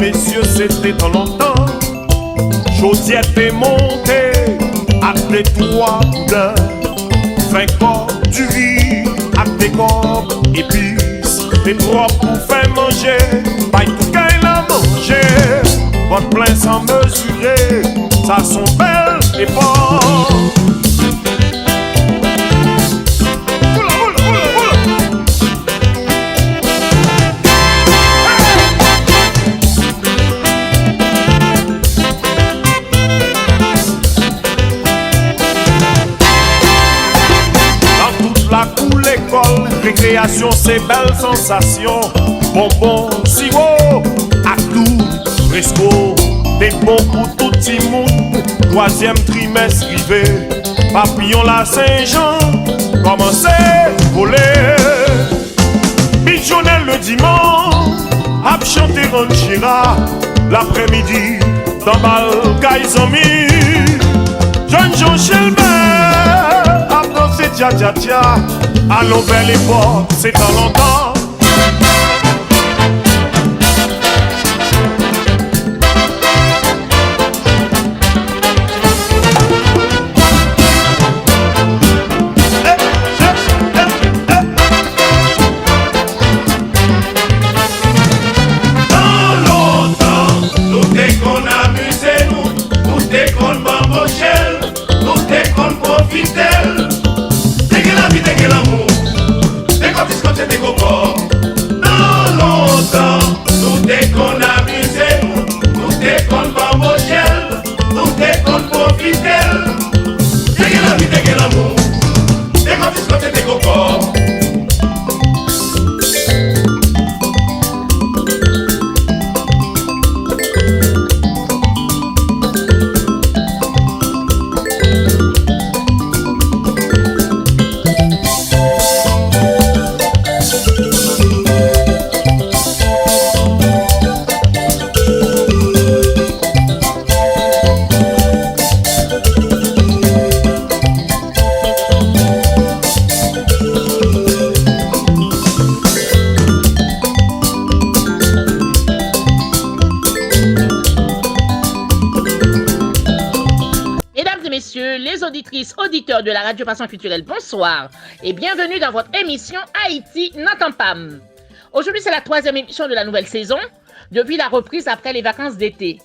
messieurs, c'était dans longtemps. Chaudière est montée avec des trois boudins, 5 corps du riz avec des corps épices, des trois pour faire manger, pas tout qu'elle a mangé. Votre plein sans mesurer, ça sont belles et fortes. Récréation, c'est belle sensation. Bonbon, sirop, à tout, fresco. Des bons pour tout petit monde. 3e trimestre rivé. Papillon la Saint-Jean, commencez voler. Pigeonnel le dimanche, ap chanter ranchera. L'après-midi, dans Balgaï Zami. Jeune Jean Chelbert, ap danser tia tia tia. Allons vers les portes, c'est dans longtemps. Auditeurs de la Radio Passion Culturelle, bonsoir et bienvenue dans votre émission Haïti n'entend pas. Aujourd'hui, c'est la 3e émission de la nouvelle saison, depuis la reprise après les vacances d'été.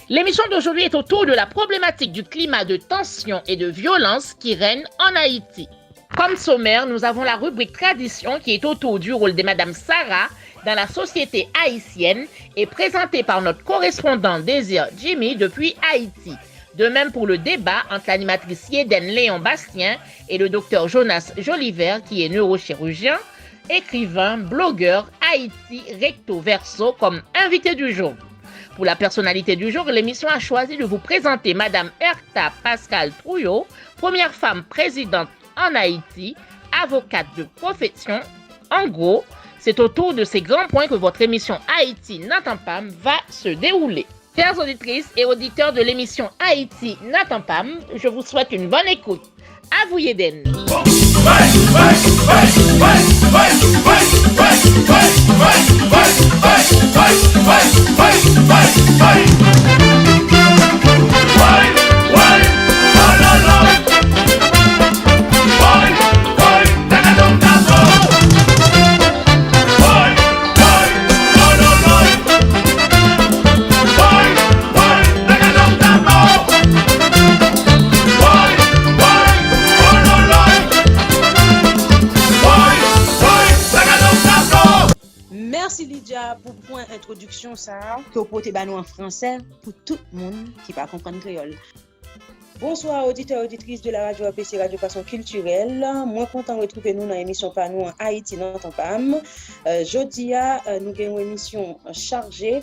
L'émission d'aujourd'hui est autour de la problématique du climat de tension et de violence qui règne en Haïti. Comme sommaire, nous avons la rubrique Tradition qui est autour du rôle de Madame Sarah dans la société haïtienne et présentée par notre correspondant Désir Jimmy depuis Haïti. De même pour le débat entre l'animatrice Yéden Léon Bastien et le docteur Jonas Jolivert, qui est neurochirurgien, écrivain, blogueur, Haïti recto verso comme invité du jour. Pour la personnalité du jour, l'émission a choisi de vous présenter Madame Erta Pascal Trouillot, première femme présidente en Haïti, avocate de profession. En gros, c'est autour de ces grands points que votre émission Haïti n'entend pas va se dérouler. Chères auditrices et auditeurs de l'émission Haïti n'attend pas, je vous souhaite une bonne écoute. À vous, Yéden. Merci Lydia pour point introduction ça que vous portez nous en français pour tout le monde qui va comprendre créole. Bonsoir auditeurs et auditrices de la radio APC Radio Passion Culturelle. Moi content de retrouver nous dans l'émission par nous en Haïti n'entend pas. Jeudi nous avons une émission chargée.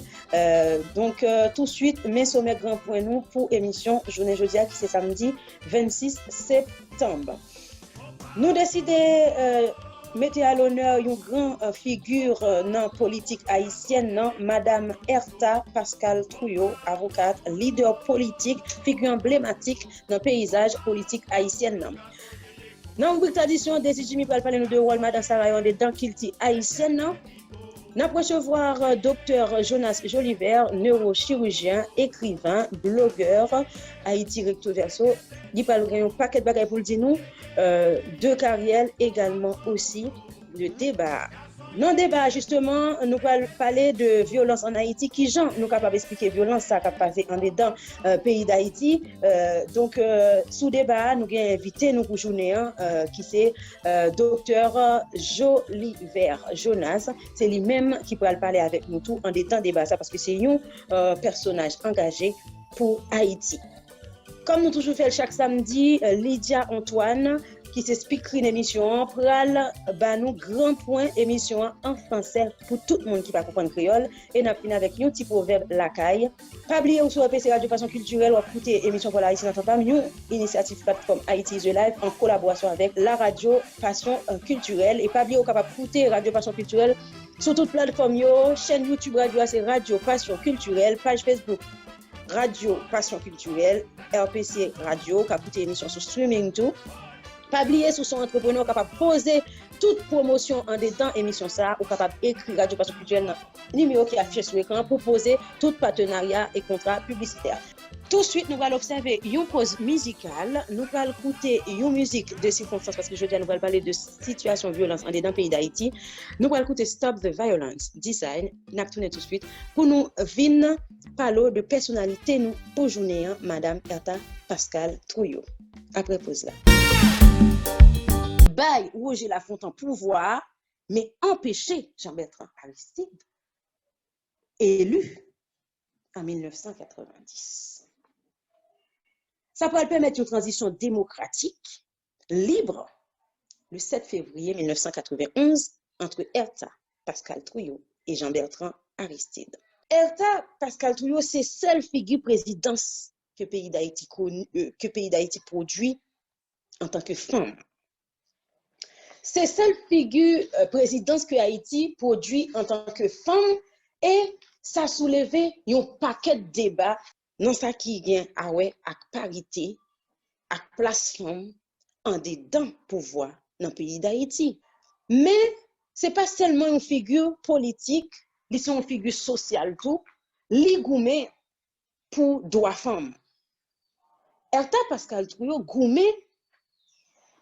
Donc tout de suite mes sommets grands points nous pour émission journée jeudi qui c'est samedi 26 septembre. Nous décidons mettez à l'honneur une grande figure dans la politique haïtienne, Madame Erta Pascal Trouillot, avocate, leader politique, figure emblématique dans le paysage politique haïtien. Dans une tradition, Désir Jimmy va parler de rôle Madame Sarah dans Kilti haïtienne. Nous allons recevoir Dr Jonas Joliver, neurochirurgien, écrivain, blogueur, Haïti recto verso. Il parle un paquet de bagages pour le dire nous, de carrière également aussi, de débat. Dans le débat, justement, nous allons parler de violence en Haïti. Qui Jean nous capable d'expliquer violence ça qui passé en dedans pays d'Haïti. Donc, sous débat, nous avons invité nous pour journée qui c'est docteur Joliver Jonas. C'est lui-même qui pourra parler avec nous tout en dedans débat ça parce que c'est un personnage engagé pour Haïti. Comme nous toujours fait chaque samedi, Lydia Antoine qui s'explique une émission pral nous grand point émission en français pour tout le monde qui va comprendre créole et n'a fini avec un petit proverbe la caille. Pas oublier ou sur PC Radio Passion Culturelle ou écouter émission pour la Haïti n'entend pas une initiative plateforme Haïti is Live en collaboration avec la radio Passion Culturelle et pas oublier ou capable d'écouter Radio Passion Culturelle sur toute plateforme yo, chaîne YouTube radio c'est Radio Passion Culturelle, page Facebook Radio Passion Culturelle, RPC Radio, qui a écouté émission sur streaming tout. Pas oublier sur son entrepreneur capable de poser toute promotion en dedans émission ça ou capable d'écrire Radio Passion Culturelle numéro qui affiche sur l'écran pour poser tout partenariat et contrat publicitaire. Tout de suite, nous allons observer une pause musicale. Nous allons écouter une musique de circonstance parce que je dis nous allons parler de situation de violence en dedans pays d'Haïti. Nous allons écouter Stop the Violence Design. Nous allons tourner tout de suite pour nous venir parler de personnalité nous pour journée Madame Erta Pascal Trouillot. Après pause là. Bail Roger Lafontaine pouvoir, mais empêcher Jean-Bertrand Aristide, élu en 1990. Ça pourrait permettre une transition démocratique, libre, le 7 février 1991, entre Erta Pascal Trouillot et Jean-Bertrand Aristide. Erta Pascal Trouillot, c'est seule figure présidence que le pays d'Haïti produit en tant que femme. C'est seule figure présidence que Haïti produit en tant que femme et ça a soulevé un paquet de débats dans ça qui vient avec parité, avec place femme en dedans pouvoir dans le pays d'Haïti. Mais c'est pas seulement une figure politique, c'est une figure sociale tout, li goumé pour droit femme. Erta Pascal Trouillot goumé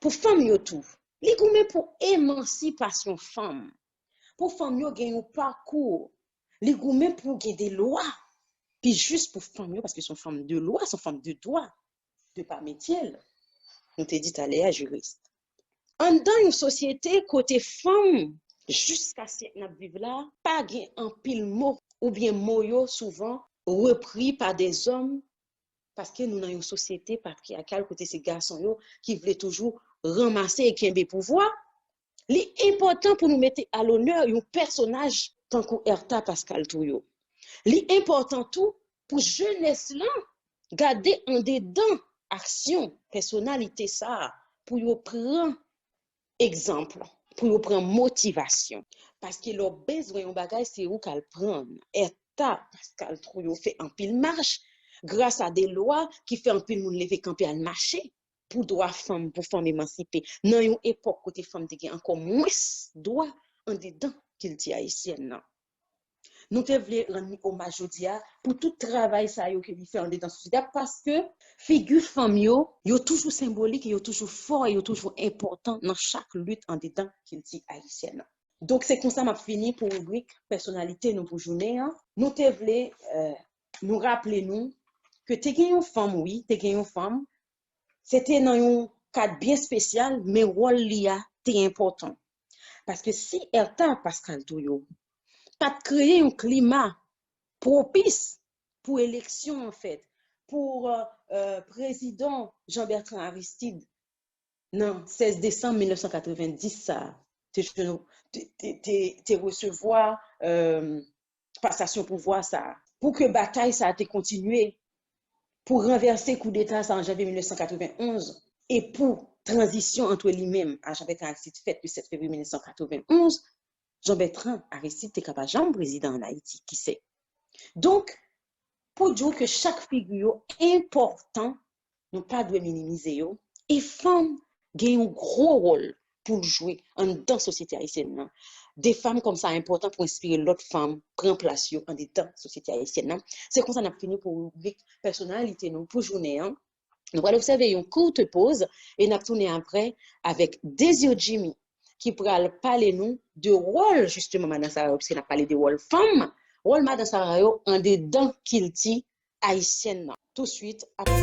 pour femme yo tout. Li goumé pour émancipation femme. Pour femme yo gen un parcours. Li goumé pour gen des lois. Puis juste pour femme yo parce que sont femmes de loi, sont femmes de droit, de pas métier. On te dit aller à juriste. En dans une société côté femme jusqu'à ce n'a vivre là, pas gen en pile mot ou bien mot yo souvent repris par des hommes parce que nous dans une société patriarcale côté ces garçons yo qui voulaient toujours ramasser et qui aiment pouvoir. L'important pour nous mettre à l'honneur un personnage tant que Erta Pascal Trouillot. L'important tout pour jeunesse là garder en dedans action personnalité ça pour yo prendre exemple, pour yo prendre motivation parce que leur besoin en bagage c'est où qu'elle prendre. Erta Pascal Trouillot fait un pile marche grâce à des lois qui fait un pile moun lever camper à marcher pour droit femme pour femme émancipée. Dans une époque côté femme te encore moins droit en dedans qu'il dit haïtienne non. Nous te voulons rendre hommage aujourd'hui pour tout travail ça yo que lui fait en dedans société parce que figure femme yo toujours symbolique, yo toujours fort, yo toujours important dans chaque lutte en dedans qu'il dit haïtienne. Donc c'est comme ça m'a fini pour rubrique personnalité nous pour journée. Nous te voulons nous rappeler nous que te gen une femme oui, te gen une femme c'était dans un cadre bien spécial mais rôle lia était important. Parce que si Erta Pascal Trouillot pas créer un climat propice pour élection en fait, pour président Jean-Bertrand Aristide, non, 16 décembre 1990, ça, te recevoir passation pouvoir ça, pour que bataille ça a été continuée, pour renverser coup d'État ça en janvier 1991 et pour transition entre lui-même à Jean-Bertrand Aristide fait le 7 février 1991. Jean-Bertrand Aristide était capable de président en Haïti, qui sait. Donc, pour dire que chaque figure important, nous pas de minimiser yo, et femme gagne un gros rôle pour jouer en dans la société haïtienne. Des femmes comme ça important pour inspirer l'autre femme prendre place en dedans la société haïtienne. C'est comme ça qu'on a fini pour personnalité nous pour journée. Nous allons observer une courte pause et nous allons tourner après avec Désir Jimmy qui pourra parler nous de rôle justement Madame Sarah parce qu'on a parlé de rôle femme, rôle Madame Sarah en dedans qu'il dit haïtienne. Tout de suite après.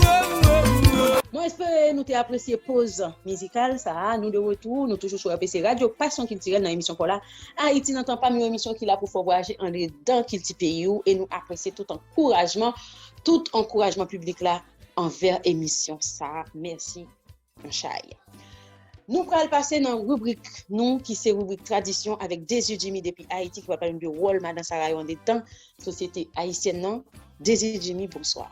Nous espérons nous apprécié pause musicale ça nous de retour nous toujours sur APC Radio Passion Culturelle dans l'émission pour là Haïti n'entend pas une émission qui là pour faire voyager en dedans qu'il dit pays et nous apprécier tout encouragement public là envers émission ça merci mon chai. Nous allons passer dans la rubrique nous qui c'est rubrique tradition avec Désir Jimmy depuis Haïti qui va parler de rôle Madame Sarah en dedans société haïtienne non. Désir Jimmy bonsoir.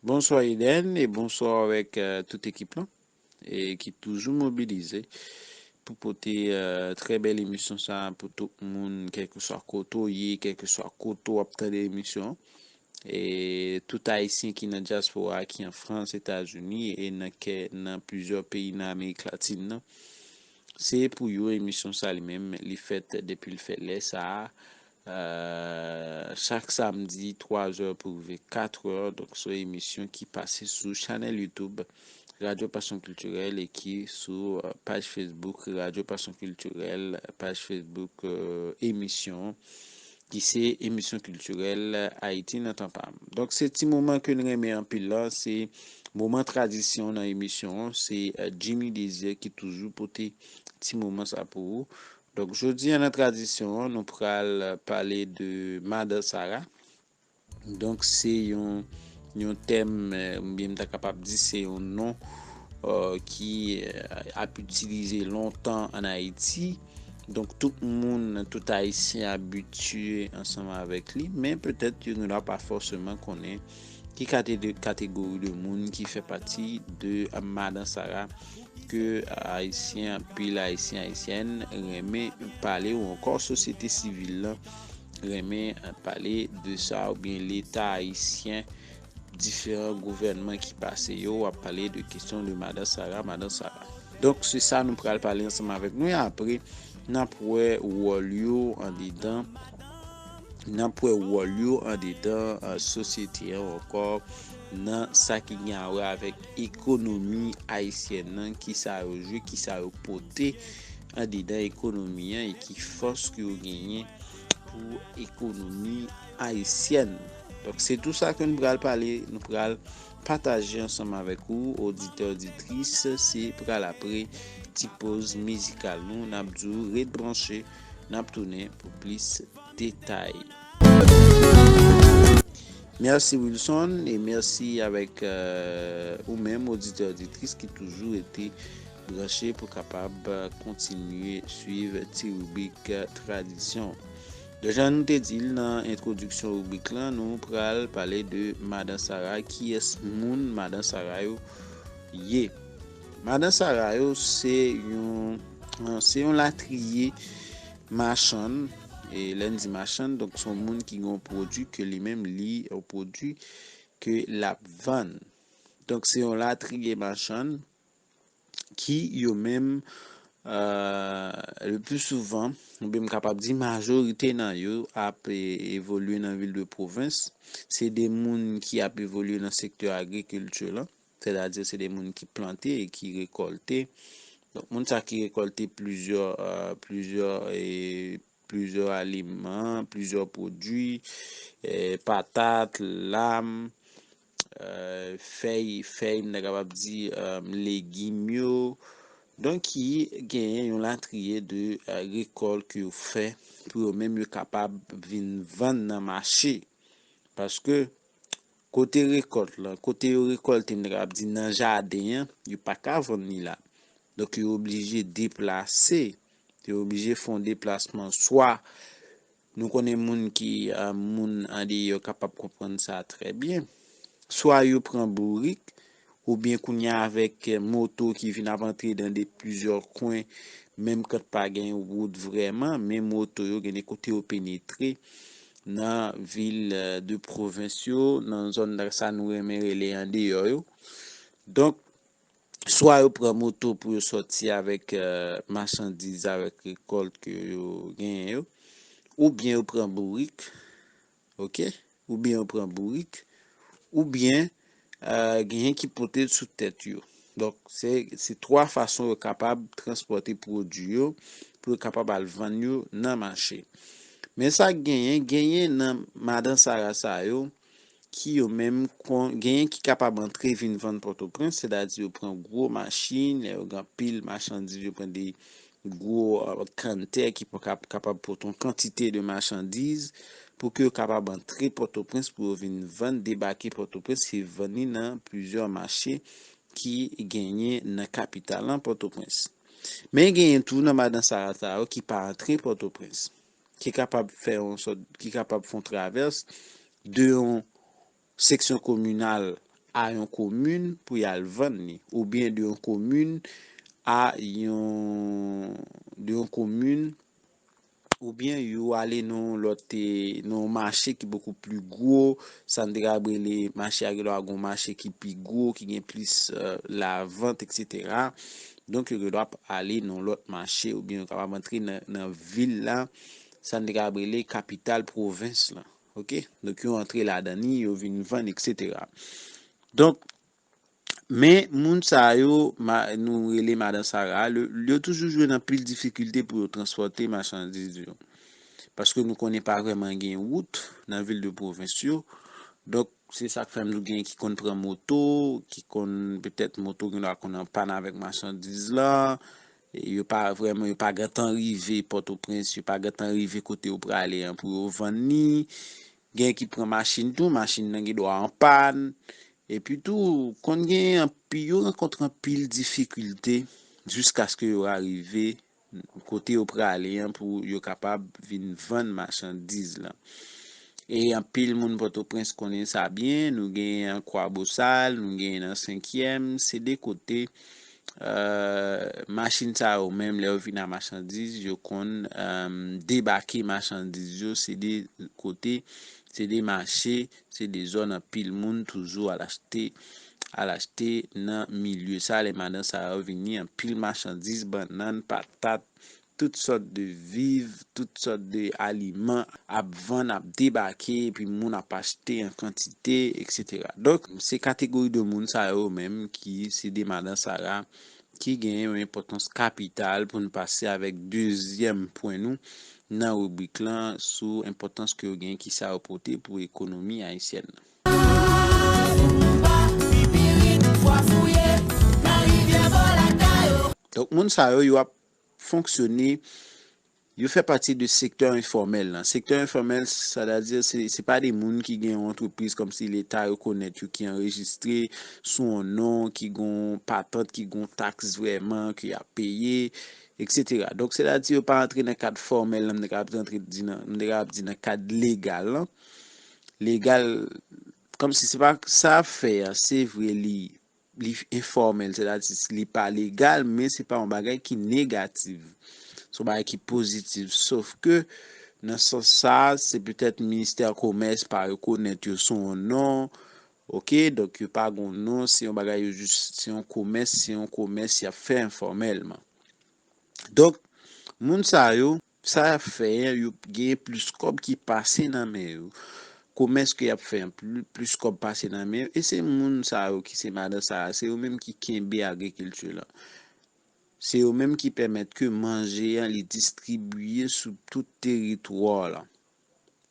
Bonsoir Eden et bonsoir avec toute équipe là et qui est toujours mobilisée pour porter très belle émission ça pour tout le monde quel que soit côté quel que soit côté après l'émission et tout haïtien qui dans diaspora qui en France, États-Unis et dans plusieurs pays dans Amérique latine c'est pour une émission ça lui-même les fait depuis le fait là ça chaque samedi 3h pour 4h donc c'est une émission qui passe sur channel YouTube Radio Passion Culturelle et qui sur page Facebook Radio Passion Culturelle page Facebook émission qui c'est émission culturelle Haïti n'entend pas donc c'est petit moment que nous remet en pile là c'est moment tradition dans l'émission c'est Jimmy Désir qui toujours porter petit moment ça pour vous. Donc, aujourd'hui, en la tradition, nous pourrons parler de Madame Sarah. Donc, c'est un thème, bien capable de dire, c'est un nom qui a pu utiliser longtemps en Haïti. Donc, tout le monde, tout Haïtien habitué ensemble avec lui, mais peut-être qu'il ne l'a pas forcément connaît qui catégorie de monde qui fait partie de Madame Sarah. Que haïtien puis haïtienne remet parler ou encore société civile remet parler de ça ou bien l'état haïtien différents gouvernements qui passent yo à parler de questions de Madame Sarah donc c'est ça nous pourrons parler ensemble avec nous et après n'a pour wolio en dedans société encore dans ça qui y a avec économie haïtienne qui ça joué qui ça porté en dedans économie et qui force que gagner pour économie haïtienne donc c'est tout ça que nous allons parler nous allons partager ensemble avec vous auditeurs auditrices c'est pour après petite pause musicale nous n'a dû rebrancher n'a tourner pour plus détails. Merci Wilson et merci avec vous-même auditeurs auditrices qui toujours été branchés pour capable continuer suivre cette rubrique tradition. Déjà nous te dit dans introduction rubrique là nous pral parler de Madame Sarah qui est moun Madame Sarah yé. Madame Sarah c'est un latrier marchand et lundi marchand donc son monde qui ont produit que lui-même li au produit que la vend donc c'est un latrier marchand qui yo même le plus souvent on peut capable dire majorité dans yo a évolué dans ville de province c'est des monde qui a évolué dans secteur agriculture là c'est-à-dire c'est des monde qui plantaient et qui récoltaient donc monde ça qui récoltait plusieurs aliments, plusieurs produits, patates, lames, feuilles, on capable dire légumes. Donc qui gagne un latrier de récolte que vous fait pour même capable venir vendre dans marché parce que côté récolte là, côté récolte on capable dire dans jardin, il pas qu'à vendre ni là. Donc il est obligé de déplacer. Tu es obligé de faire un déplacement soit nous connaissons moun qui moun andi capable comprendre ça très bien soit yo prend bourrique ou bien qu'on y a avec moto qui vient rentrer dans des plusieurs coins même quand pas gain route vraiment même moto yo gagne côté au pénétrer dans ville de provinciaux dans zone ça nous remet les en dehors donc soit yo prend moto pour yo sortir avec marchandises avec récolte que yo gen yo, ou bien yo prend bourrique, OK? Ou bien yo prend bourrique, ou bien gen qui porter sous tête yo. Donc c'est trois façons yo capable transporter produit yo pour capable al vendre yo dans marché. Mais ça genyen nan Madan Sara sa yo qui yo même genyen qui capable entrer vinn vendre Port-au-Prince, c'est-à-dire yo prend gros machine, yo grand pile marchandises, yo prend des gros canter qui capable pour ton quantité de marchandises pour que capable entrer Port-au-Prince pour venir vendre débarquer Port-au-Prince et venir dans plusieurs marchés qui gagné dans capitale en Port-au-Prince. Mais gagné tout dans Madan Sarata qui pas entrer Port-au-Prince, qui est capable faire une sorte qui capable faire traverse de une section communale à une commune pour y aller vendre ou bien de une commune à une commune ou bien yo aller dans l'autre non marché qui beaucoup plus gros, ça ne dérabre les marchés à un marché qui plus gros qui gagne plus la vente etc. Donc yo doit aller dans l'autre marché ou bien capable entrer dans ville là, ça ne dérabre les capitale province là. OK? Donc yo entrer là-dedans, yo vinn vendre etc. Donc mais moun sa yo nous relé Madame Sarah, le toujours joué dans pile difficulté pour transporter marchandises yo. Parce que nous connaissons pas vraiment gain route dans la ville de province. Donc c'est ça que fait nous gain qui qu'on prend moto, qui qu'on peut-être moto qui doit qu'on en panne avec marchandises là. Et yo pas vraiment yo pas grand arrivé Port-au-Prince, yo pas grand arrivé côté ou pour aller pour vendre ni. Gain qui prend machine tout, machine nan qui doit en panne. Et puis tout, qu'on gagne puis yo rencontre un pile difficulté jusqu'à ce que yo arrivé côté au aller pour yo capable vinn vendre marchandises là. Et en pile moun Port-au-Prince connaît ça bien, nous gagne en Croix-Bossal, nous gagne en 5e, c'est des côtés machine ça ou même les vinn à marchandises, yo kon débarquer marchandises yo, c'est des côtés, c'est des marchés, c'est des zones en pile moun toujours à l'acheter dans milieu ça les madame ça venir en pile marchandises bananes patates toutes sortes de vivres toutes sortes de aliments à vendre à débarquer puis moun a acheter en quantité etc. Donc c'est catégorie de moun ça eux même qui c'est des madame Sarah qui gagne une importance capitale pour nous passer avec deuxième point nous dans rubrique là sur importance que gagne qui ça apporter pour l'économie haïtienne. Donc moun sa yo a fonctionné, yo fait partie du secteur informel là. Secteur informel ça veut dire c'est pas des moun qui gagne entreprise comme si l'état reconnaît yo qui enregistré son nom, qui gon patente, qui gon taxe vraiment qui a payé etc. Donc c'est à dire pas entrer dans cadre formel, on est entrer dans cadre légal là. Légal comme si c'est pas ça fait c'est vrai li informel, c'est-à-dire li pas légal mais c'est pas un bagage qui négatif. C'est un bagage qui positif sauf que dans ce sens ça c'est peut-être ministère commerce pas reconnaître son nom. OK, donc il pas gon nom, c'est un bagage juste c'est un commerce y a fait informellement. Donc moun sa yo ça fait yo gain plus comme qui passer dans mais commerce qui a fait plus comme passer dans mer et c'est moun ça qui c'est madame ça c'est eux même qui kembe agriculture là c'est eux même qui permettent que manger les distribuer sur tout territoire là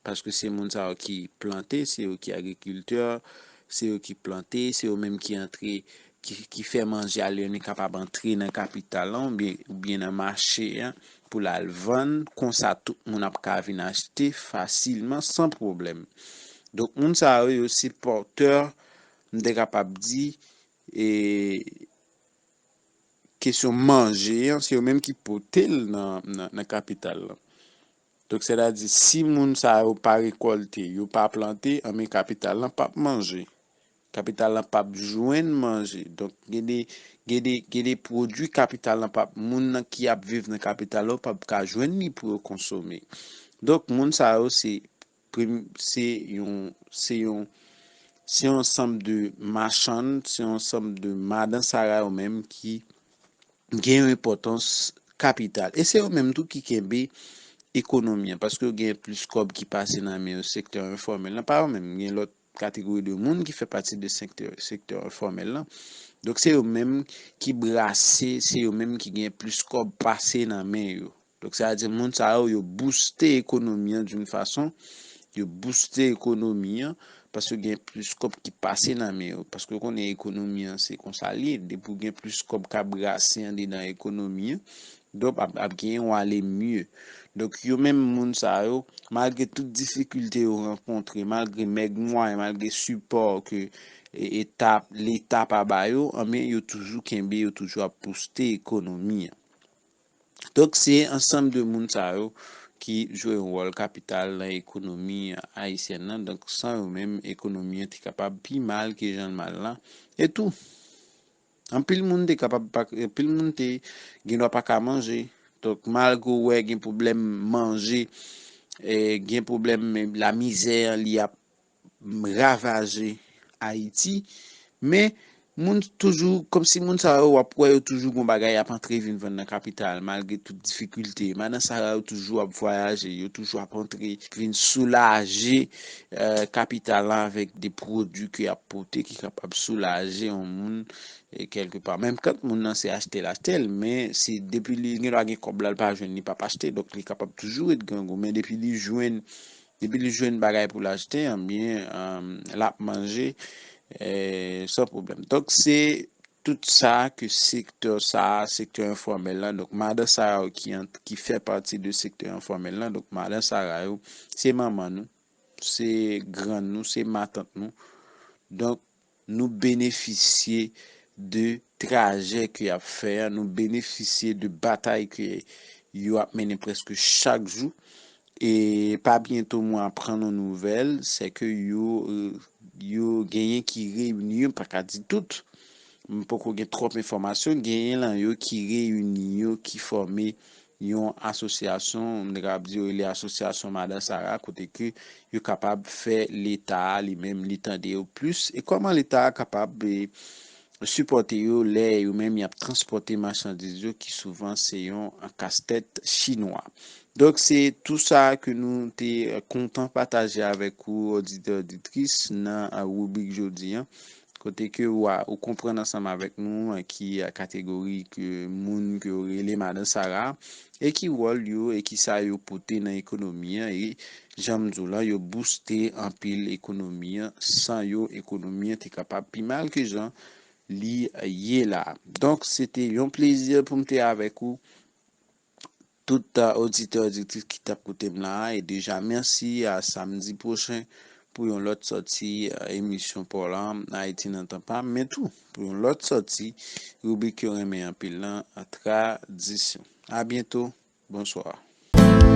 parce que c'est moun ça qui planter c'est eux qui agriculteur c'est eux qui planter c'est eux même qui entrer qui fait manger à l'on est capable d'entrer dans capitale ou bien dans marché hein, pour la vendre comme ça tout moun a ka venir acheter facilement sans problème. Donc moun sa yo aussi porteur m'était capable dit et question manger c'est eux même qui portel dans capitale là. Donc c'est à dire si moun sa yo pas récolter, yo pas planter en capitale là pas manger. Capital là pas joindre manger. Donc il y a des produits capital là pas moun qui a vivre dans capital là pas ka joindre ni pour consommer. Donc moun sa yo c'est c'est un ensemble de marchands, c'est un ensemble de Madame Sarah ou même qui gagne une importance capitale. Et c'est eux même tout qui kembe économie parce que gagne plus cob qui passe dans le secteur informel là pas même gagne l'autre catégorie de monde qui fait partie de secteur informel là. Donc c'est eux même qui brasser, c'est eux même qui gagne plus cob passer dans main yo. Donc ça veut dire monde ça yo booster économie d'une façon, yo booster économie parce que gagne plus cob qui passer dans main parce que qu'on est économie c'est comme ça lié de pour gagne plus cob ka brasser dans économie. Donc ap gen ou aller mieux. Donc yo même moun sa yo malgré toute difficulté yo rencontre, malgré meg moyen, malgré support que l'état pa ba yo, mais yo toujours kembe, yo toujours a booster économie. Donc c'est ensemble de moun sa yo qui joue un rôle capital dans l'économie haïtienne. Donc sans eux même économie est capable plus mal que gens mal là et tout. En pile monde est capable pas pile monde qui doit pas qu'à manger. Donc malgré ouais gen problème manger et gen problème la misère li a ravagé Haïti mais moun toujours comme si moun sa ou après toujours gon bagay a entrer vinn dans capitale malgré toute difficulté maintenant ça toujours a voyager yo toujours a entrer vinn soulager capitale avec des produits qui a porté qui capable soulager un monde et quelque part même quand moun nan c'est acheter mais c'est depuis li gen comme là pas jeune ni pas acheter donc il capable toujours être gango mais depuis li joine bagay pour l'acheter bien la manger sans problème. Donc c'est tout ça que secteur informel là donc madame Sarah qui fait partie du secteur informel là donc madame Sarah c'est maman nous, c'est grand nous, c'est ma tante nous. Donc nous bénéficier de trajet qu'il a fait, nous bénéficier de bataille que il a mené presque chaque jour. Et pas bientôt moi apprendre une nouvelle, c'est que yo gagné qui réunit pas qu'à dire tout. Pas qu'on ait trop d'informations, gagné là yo qui réunit yo qui former une association, on va dire les associations Madame Sarah côté que yo capable faire l'état lui-même l'état de plus et comment l'état est capable de supporter yo les ou même y a transporter marchandises yo qui souvent c'est un casse-tête chinois. Donc c'est tout ça que nous t'es content partager avec vous auditeurs auditrices dans rubrique jodi côté que ou comprendre ensemble avec nous qui a catégorie que moun que relé Madame Sarah et qui rôle yo et qui ça yo porter dans économie et j'aime là yo booster en pile économie sans yo économie t'es capable plus mal que gens li yé là. Donc c'était un plaisir pour m'être avec vous tout auditeur auditrice qui t'a écouté là et déjà merci à samedi prochain pour une autre sortie émission pour là Haïti n'entend pas mais tout pour une autre sortie rubrique qui remet un pile là à tradition. À bientôt. Bonsoir.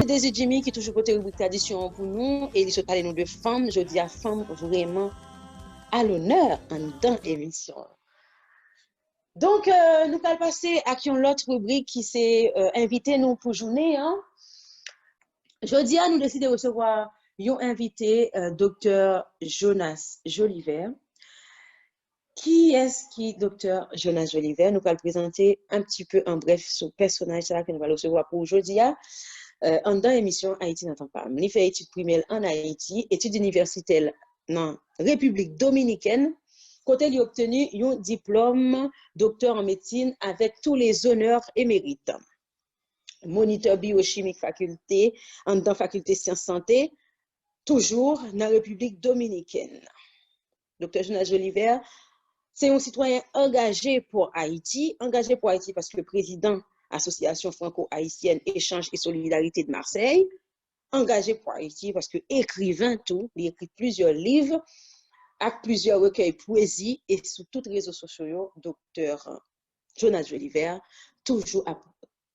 Désir Jimmy qui toujours côté rubrique tradition pour nous et il se parle nous de femmes, je dis à femmes vraiment à l'honneur en dans l'émission. Donc, nous allons passer à l'autre rubrique qui s'est invité nous pour journée. Jeudi, nous décidons de recevoir un invité, Dr. Jonas Jolivet. Qui est-ce qui, Dr. Jonas Jolivet? Nous allons présenter un petit peu en bref ce personnage que nous allons recevoir pour aujourd'hui. En dans l'émission Haïti n'entend pas. Il fait études primaires en Haïti, études universitaires dans République dominicaine. Côté il a obtenu un diplôme docteur en médecine avec tous les honneurs et mérites. Moniteur biochimique faculté, en dans faculté sciences santé, toujours dans la République dominicaine. Docteur Jonas Jolivet, c'est un citoyen engagé pour Haïti parce que le président Association franco-haïtienne Échange et Solidarité de Marseille, engagé pour Haïti parce que écrivain tout, il écrit plusieurs livres, avec plusieurs recueils poésie et sur tous les réseaux sociaux, docteur Jonas Jolivet, toujours a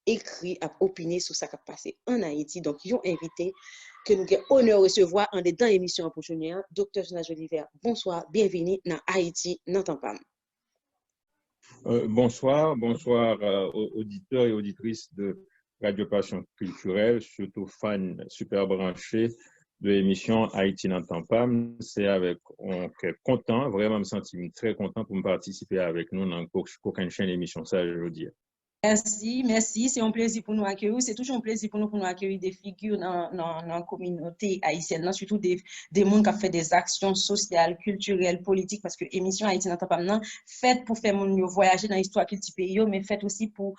écrit, a opiné sur ce qui a passé en Haïti. Donc, ils ont invité que nous avons honneur de recevoir en dans l'émission pour journée. Docteur Jonas Jolivet, bonsoir, bienvenue dans Haïti, n'entend pas. Bonsoir auditeurs et auditrices de Radio Passion Culturelle, surtout fans super branchés de l'émission Haïti n'entend pas. C'est avec content, vraiment me sentir très content pour me participer avec nous dans aucune chaîne d'émission ça aujourd'hui. Merci. C'est un plaisir pour nous accueillir. C'est toujours un plaisir pour nous accueillir des figures dans la communauté haïtienne, surtout des gens qui ont fait des actions sociales, culturelles, politiques, parce que l'émission Haïti n'entend pas maintenant, faite pour faire voyager dans l'histoire du pays, mais faite aussi pour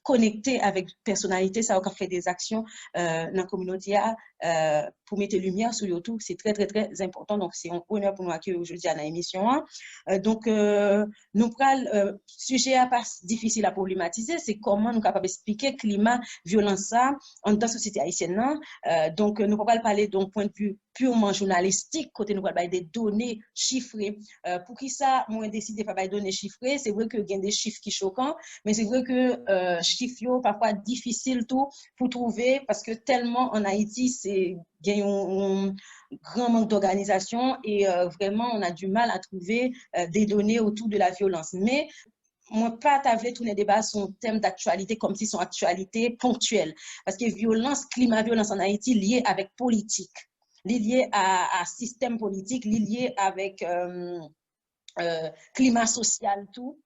connecter avec personnalités, ça a fait des actions dans la communauté pour mettre lumière sur YouTube. C'est très, très, très important. Donc, c'est un honneur pour nous accueillir aujourd'hui à l'émission. Donc, nous prenons sujet à pas difficile à problématiser. C'est comment nous sommes capables d'expliquer le climat, violence en dans la société haïtienne. Donc, nous ne pouvons pas parler d'un point de vue purement journalistique, côté nous parler des données chiffrées. Pour qui ça, moi, décidé de pas des données chiffrées, c'est vrai que il y a des chiffres qui sont choquants, mais c'est vrai que chiffres parfois difficile tout pour trouver, parce que tellement en Haïti, il y a un grand manque d'organisation et vraiment, on a du mal à trouver des données autour de la violence. Mais moi, pas t'avais tous les débats sur un thème d'actualité comme si son actualité ponctuelle. Parce que violence, climat-violence en Haïti lié avec politique, lié à système politique, lié avec climat social, tout,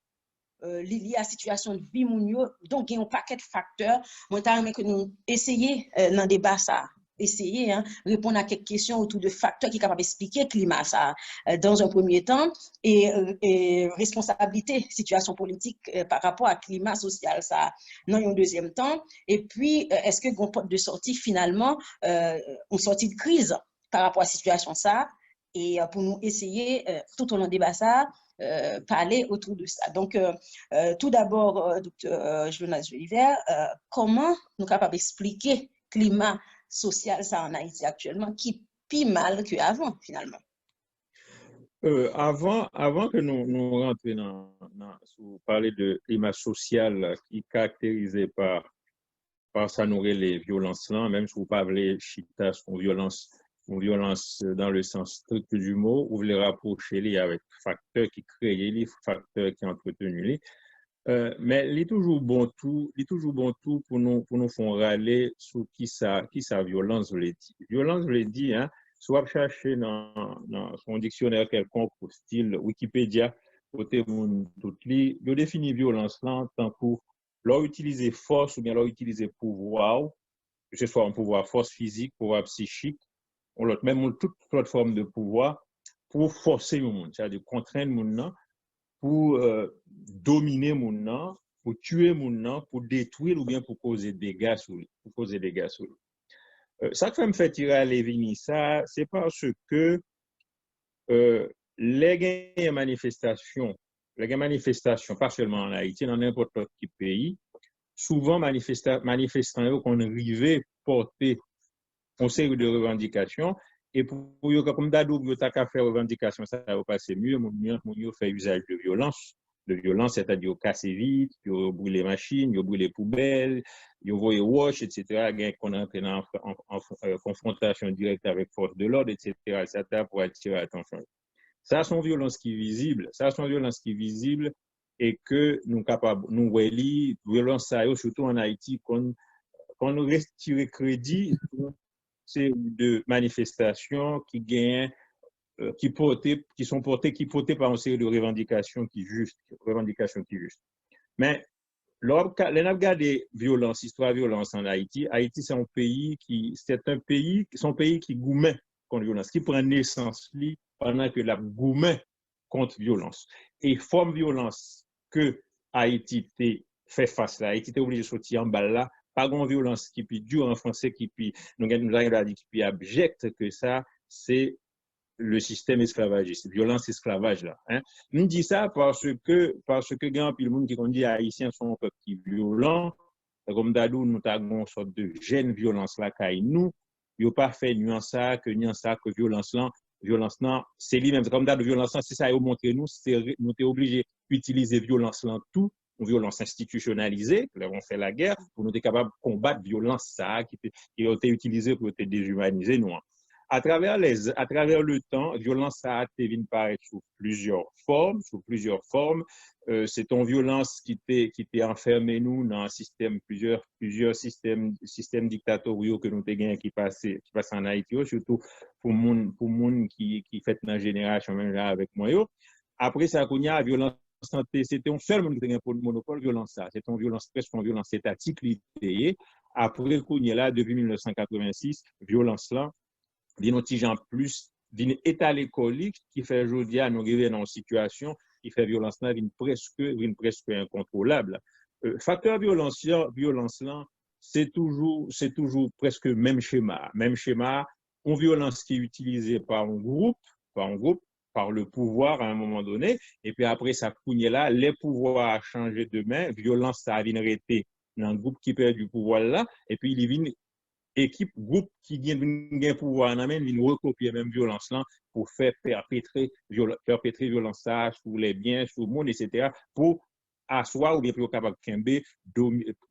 lié à situation de vie mounio. Donc, il y a un paquet de facteurs. Moi, t'aimerais que nous essayions dans le débat ça. Essayer répondre à quelques questions autour de facteurs qui sont capables d'expliquer le climat ça, dans un premier temps et responsabilité, situation politique par rapport à climat social ça, dans un deuxième temps. Et puis, est-ce que une porte de sortie finalement, une sortie de crise par rapport à la situation ça, et pour nous essayer tout au long du débat ça, parler autour de ça. Donc, tout d'abord, docteur Jonas Jolivet, comment nous sommes capables d'expliquer le climat social ça en Haïti actuellement qui pire mal qu'avant finalement? Avant que nous rentrions parler de climat social qui est caractérisé par ça nourrir les violences là, même si vous parlez chita son violence dans le sens strict du mot, vous les rapprochez les avec facteurs qui créent les facteurs qui entretenus les. Mais il est toujours bon tout pour nous faire râler sur qui sa violence veut dire. Violence veut dire, soit chercher dans son dictionnaire quelconque au style Wikipédia, côté tout li, je définis violence là en tant que leur utiliser force ou bien leur utiliser pouvoir, que ce soit un pouvoir force physique, pouvoir psychique, ou l'autre, même toute autre forme de pouvoir, pour forcer le monde, c'est-à-dire contraindre le monde, pour dominer le monde, pour tuer le monde, pour détruire ou bien pour causer des dégâts sur lui. Ça qui me fait tirer à l'évini, ça, c'est parce que les manifestations, pas seulement en Haïti, dans n'importe quel pays, souvent manifestants qu'on arrivait porter un série de revendications et pour comme d'adou yo ta faire revendication ça va passer mieux mon fait usage de violence c'est-à-dire casser vite, yo brûler machines, yo brûler poubelles, yo voyer wash etc. gain qu'on entre en confrontation directe avec force de l'ordre etc. ça pour attirer l'attention. Ça sont violence qui est visible et que nous capables nous weli violence ça surtout en Haïti quand nous retire crédit c'est de manifestations qui gagnent qui sont portées par une série de revendications qui justes. Mais lorsque les regarder violence, histoire violence en Haïti c'est un pays qui gourmet contre violence, qui prend naissance pendant que la gourmet contre violence. Et forme violence que Haïti fait face là, Haïti est obligé de sortir en balle là, pas grand violence qui puis dure en français qui puis nous arrive à dire qui puis abjecte que ça c'est le système esclavagiste, violence esclavage là. Nous dit ça parce que grand puis le monde qui dit haïtiens sont un peuple qui violent, comme d'adou nous avons une sorte de gêne violence là caille nous, yo pas fait nuance ça que violence là c'est lui même comme d'adou violence c'est ça il montré nous t'es obligé d'utiliser violence là tout une violence institutionnalisée, nous avons fait la guerre pour nous être capables de combattre violence ça qui a été utilisée pour te déshumaniser nous. À travers le temps, violence a été venu paraître sous plusieurs formes. C'est une violence qui était enfermée nous dans un système, plusieurs systèmes dictatoriaux que nous avons qui passent en Haïti, surtout pour moun qui fait dans la génération même là avec moi. Après ça, il y a la violence santé, c'était un seul monde qui a un monopole violence ça. C'est une violence presque une violence étatique. Après, il y a là, depuis 1986, violence là, d'une petit gens plus, d'une état écolique qui fait aujourd'hui à nous arriver dans une situation qui fait violence là, d'une presque incontrôlable. Facteur violence là, c'est toujours presque même schéma, une violence qui est utilisée par un groupe, par le pouvoir à un moment donné, et puis après ça cougne là, les pouvoirs a changé de main, violence ça vient arrêter dans un groupe qui perd du pouvoir là, et puis il vient équipe, groupe qui gagne pouvoir en amène, vient recopier même violence là pour faire perpétrer violence ça sur les biens, sur le monde, etc. pour asseoir ou bien pour capable de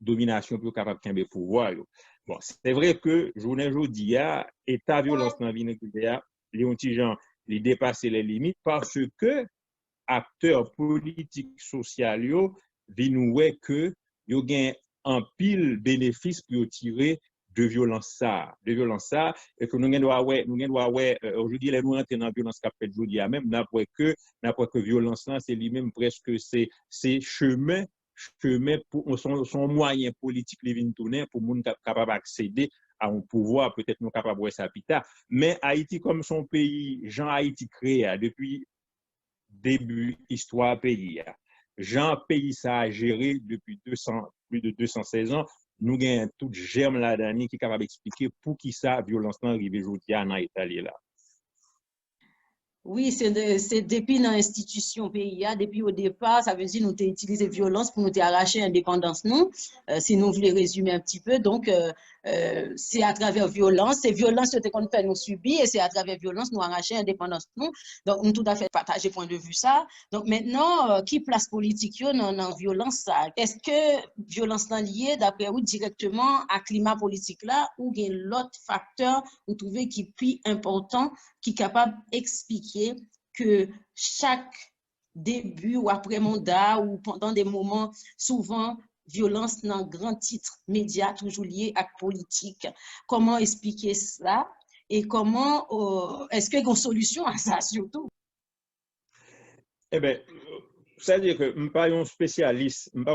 domination, pour capable de pouvoir. Bon, c'est vrai que journée aujourd'hui, état violence dans vie les petits gens les dépasser les limites parce que acteurs politiques sociaux viennent que yo gain un pile bénéfice pour tirer de violence ça et que nous doit aujourd'hui les nous entrer dans violence qu'a fait aujourd'hui même n'après que violence là c'est lui-même presque c'est chemin pour son moyen politique les vinn tourner pour monde capable accéder à un pouvoir peut-être nous capable de ça pita mais Haïti comme son pays Jean Haïti créé depuis début histoire pays Jean pays ça a géré depuis plus de 216 ans nous gagnons tout germe là-dedans qui est capable d'expliquer pour qui ça violence là arrivé aujourd'hui en Italie là. Oui, c'est depuis l'institution PIA, depuis au départ, ça veut dire nous avons utilisé violence pour nous arracher l'indépendance, nous, si nous voulons résumer un petit peu. Donc, c'est à travers violence, c'est violence qu'on fait nous subir et c'est à travers violence nous arracher l'indépendance, nous. Donc, nous tout à fait partager point de vue ça. Donc, maintenant, qui place politique dans violence ça? Est-ce que violence est liée, d'après vous, directement à climat politique là ou il y a l'autre facteur, vous trouvez qui est plus important, qui est capable d'expliquer que chaque début ou après mandat ou pendant des moments, souvent, violence dans grand titre média toujours lié à politique. Comment expliquer cela et comment est-ce qu'il y a une solution à ça surtout? Eh bien, c'est-à-dire que je ne suis pas un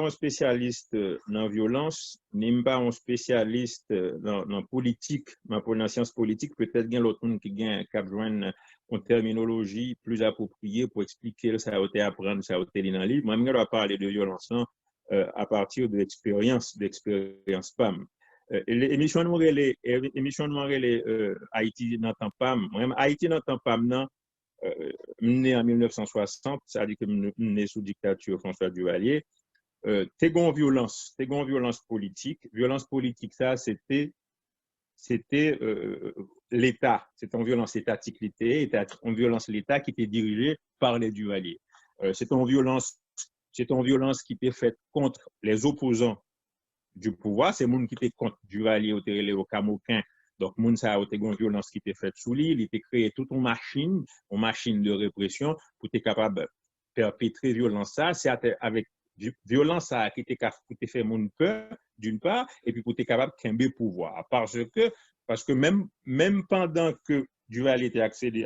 spécialiste dans la violence, ni pas un spécialiste dans la politique, dans la science politique. Peut-être qu'il y a l'autre monde qui a besoin une terminologie plus appropriée pour expliquer ça a été apprendre, ça a été dans le livre. Moi, je vais parler de violence à partir de l'expérience PAM. L'émission de Haïti n'entend pas. Haïti n'entend pas maintenant. Né en 1960, c'est-à-dire que né sous dictature François Duvalier. T'es gon violence politique. Violence politique, ça, c'était l'État. C'était une violence étatique, une violence l'État qui était dirigée par les Duvalier. C'est une violence qui était faite contre les opposants du pouvoir. C'est monde qui était contre Duvalier au Camoquin. Donc, moun sa a été une violence qui était faite sous lui, il était créé toute une machine de répression pour être capable de perpétrer violence ça. C'est avec violence ça qui était fait moun peur, d'une part, et puis pour être capable de camber pouvoir. Parce que même pendant que Duvalier était accédé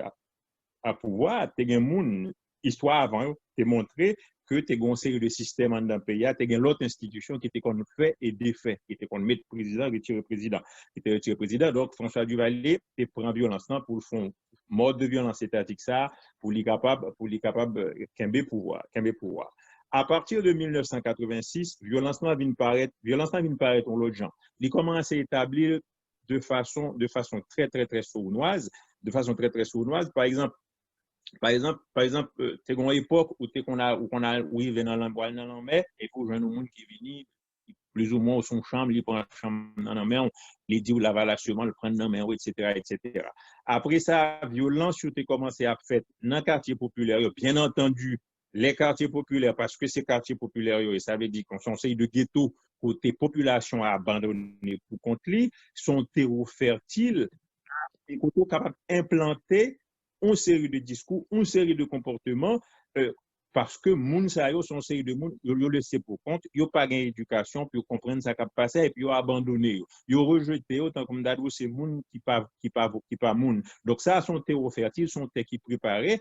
à pouvoir, t'es un moun, histoire avant, t'es montré que tu as une série de systèmes dans le pays, tu as l'autre institution qui était qu'on fait et défait, qui était qu'on met président, retirer président. Donc, François Duvalier, tu prend violence pour son mode de violence étatique, ça, pour les capable de camber pouvoir. À partir de 1986, violence vient paraître en l'autre genre. Il commence à établir de façon très, très, très sournoise, Par exemple, c'est une époque où on arrive dans l'emboîte dans la mer et pour un monde qui vient plus ou moins au son chambre, il prend la chambre dans la mer, il dit où la valation, le prend dans la mer, etc. Après ça, violence a commencé à faire dans les quartiers populaires, bien entendu, les quartiers populaires, parce que ces quartiers populaires, ça veut dire qu'on s'enseigne de ghetto côté population abandonnée pour contre lui, sont terreaux fertiles et qu'on est capable d'implanter une série de discours, une série de comportements, parce que moun sa yo son série de moun, yo laissé pour compte, yo pas gain éducation pour comprendre ça qui passe et puis yo abandonné yo. Yo rejeté yo tant comme d'adou c'est moun qui pas moun. Donc ça son terreau fertile, son terre qui préparé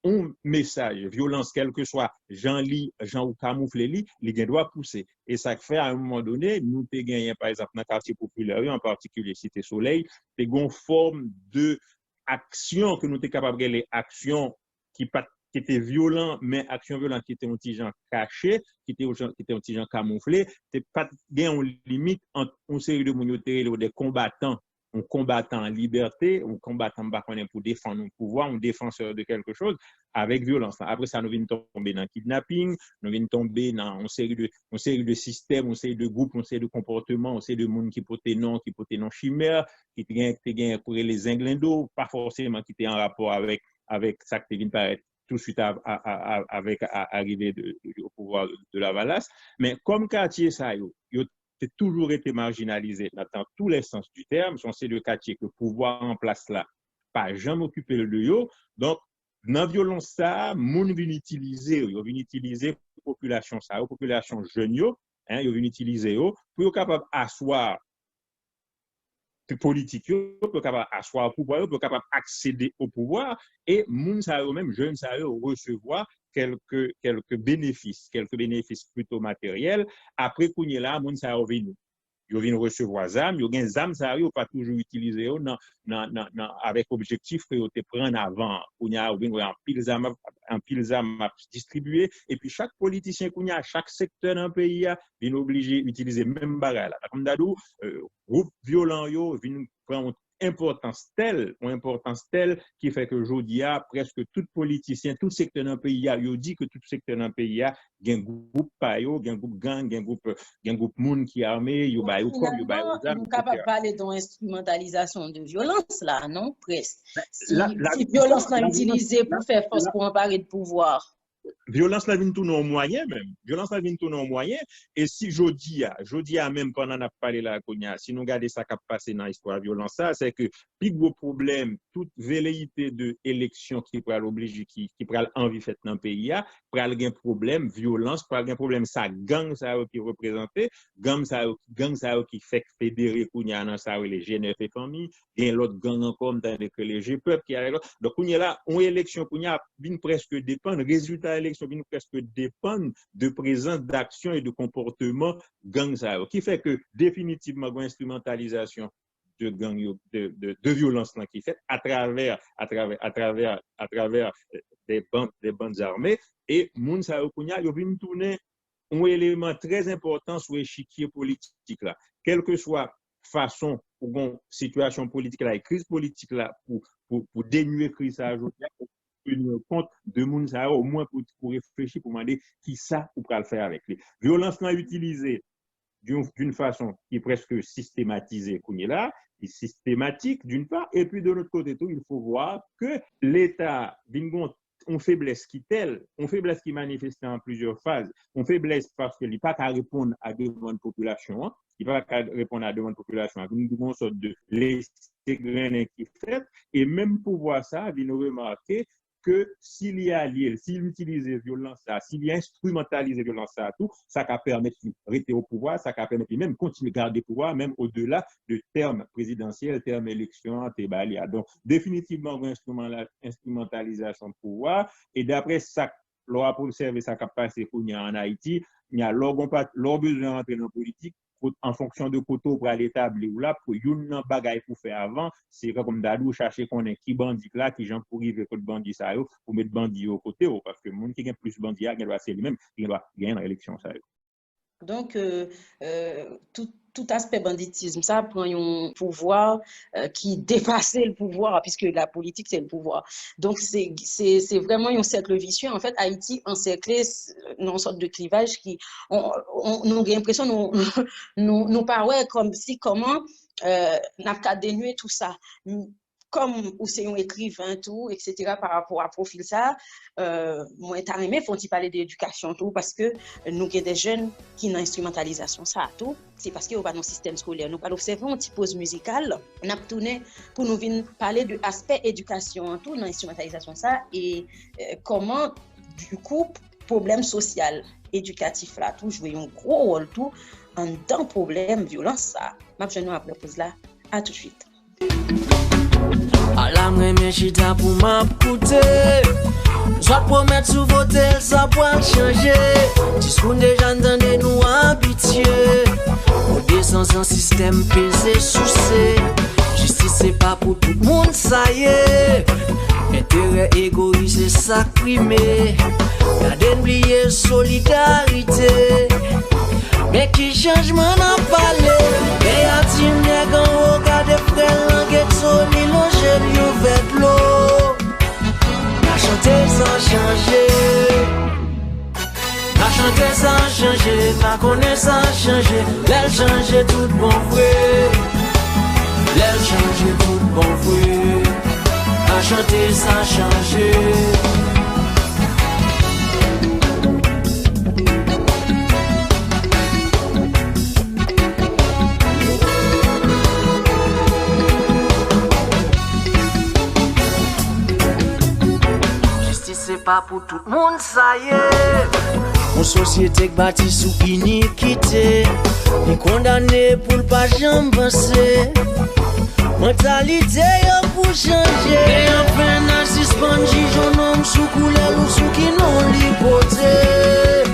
un message, violence, quel que soit, Jean ou camouflé li, il doit pousser. Et ça fait à un moment donné, nous te gagné par exemple dans le quartier populaire, en particulier Cité Soleil, te une forme de action que nous sommes capables de les actions qui étaient violentes, mais actions violentes qui étaient un petit gens cachés, qui étaient un petit gens camouflés, te pas une limite entre une série de monotères ou des combattants. Un combattant en liberté, un combattant pour défendre un pouvoir, un défenseur de quelque chose, avec violence. Après ça, nous venons tomber dans le kidnapping, nous venons tomber dans une série de systèmes, une série de groupes, une série de comportements, une série de monde qui peut être non chimère, qui gagne pour les inglindos, pas forcément qui étaient en rapport avec ça qui vient paraître tout de suite avec l'arrivée au pouvoir de la Valace. Mais comme quartier ça, toujours été marginalisé dans tous les sens du terme. C'est le quartier que le pouvoir en place là, pas jamais occupé le lieu. Donc, dans la violence, ça, moun vient utiliser, population ça, population jeune, ils viennent utiliser pour être capable d'asseoir politique, pour être capable d'asseoir le pouvoir, pour être capable d'accéder au pouvoir, et moun ça même jeunes ça recevoir quelques bénéfices plutôt matériels. Après qu'on est là, moun ça revient. Ils viennent recevoir zam, ils gagnent zam ça yo pas toujours utiliser avec objectif que te prendre avant. On y a en pile zam distribué et puis chaque politicien qu'on y a chaque secteur dans le pays vient obligé d'utiliser même bagarre là. Comme d'adou groupe violent yo vient prendre importance telle qui fait que aujourd'hui presque tout politicien tout secteur dans le pays yo dit que tout secteur dans le pays a un groupe payo, un groupe gang, un groupe moun qui armé yo ba yo comme yo ba yo zam. On capable parler d'instrumentalisation de violence là non presque. Si violence n'a utilisée pour faire force pour emparer de pouvoir. Violence la vient tourner en moyen même. Violence la vient tourner en moyen. Et si jodi a même pendant on a parlé là, si nous regardons ça qui a passé dans l'histoire de violence, c'est que plus gros problème, toute velléité de élection qui pourrait l'obliger, qui pourrait envie faite dans le pays, pourrait avoir un problème, violence, pourrait avoir un problème, ça gang ça qui représenté, gang ça qui fait fédérer Kounia dans ça les G9 et famille, il y a l'autre gang encore dans les G-peuple qui a donc Kounia là, on élection Kounia vient presque dépendre résultat élection vient presque dépendre de présence d'action et de comportement gang ça qui fait que définitivement l'instrumentalisation de gang de violence qui fait à travers des bandes armées et moun sa kounya yo vinn tourner un élément très important sur l'échiquier politique là quelle que soit façon ou une situation politique là crise politique là pour dénuer crise ça aujourd'hui une compte de moun sa au moins pour réfléchir pour demander qui ça ou pour le faire avec lui violence là utilisée d'une façon qui est presque systématisée qu'on est là, et systématique d'une part, et puis de l'autre côté tout, il faut voir que l'État bingon une faiblesse qui telle, une faiblesse qui manifeste en plusieurs phases, une faiblesse parce qu'il n'est pas qu'à répondre à des demandes de population, il n'est pas qu'à répondre à des demandes de population, nous avons une sorte de laisser grainer qui fait, et même pour voir ça, nous remarquer que s'il y a lié, s'il utilise violence, s'il y a instrumentalisé violence, tout, ça va permettre de rester au pouvoir, ça va permettre de même continuer à garder le pouvoir, même au-delà de termes présidentiels, termes élections, donc définitivement instrumentalisation de pouvoir, et d'après ça, l'on a observé ça qui a passé en Haïti, il y a leur besoin d'entrer dans la politique, en fonction de koto pour aller établir là pour yon bagay pour faire avant c'est comme d'adou chercher qu'on est qui bandit là qui gens pour arriver que bandit ça pour mettre bandit au côté parce que monde qui gagne plus bandit il doit c'est lui-même il doit gagner l'élection ça. Donc tout aspect banditisme ça prend un pouvoir qui dépasse le pouvoir puisque la politique c'est le pouvoir. Donc c'est vraiment un cercle vicieux en fait Haïti encerclé dans une sorte de clivage qui nous a l'impression nous paraît comme si comment n'a pas dénuer tout ça. comme ou c'est un écrivain tout, etc. par rapport à profil ça, moi t'as aimé faut-il parler d'éducation tout parce que nous avons des jeunes qui n'ont instrumentalisation ça tout, c'est parce que pas dans système scolaire. Nous pas observer une petite pause musicale, on a tourné pour nous venir parler de l'aspect éducation tout dans l'instrumentalisation ça et comment du coup problème social éducatif là tout jouer un gros rôle tout en dans problème violence ça. M'a je nous après pause là, à tout de suite. Alam reme chita pou m'apkoute Soit promet sou votel, sa pou chanje Diskoun deja n'tande nou habitye Ou desan san sistem pese sou se Justice se pa pou tout moun sa ye Intérêt égoïste c'est ça prime Gade n'bliye solidarité Mais qui changement n'a parlé Et a tim nèg en haut Gade frère en ghetto Li longe li ouvert l'eau La chanté sans changer La chanté sans changer La connaît sans changer L'elle change tout bon vrai L'elle change tout bon vrai La chanté sans changer C'est pas pour tout le monde, ça y est. Une société qui bâtit sous iniquité, qui condamné pour le pas jamais penser. Mentalité y'a pour changer. Et enfin, n'a suspendu, j'en homme sous couleur ou sous qui non lipoté.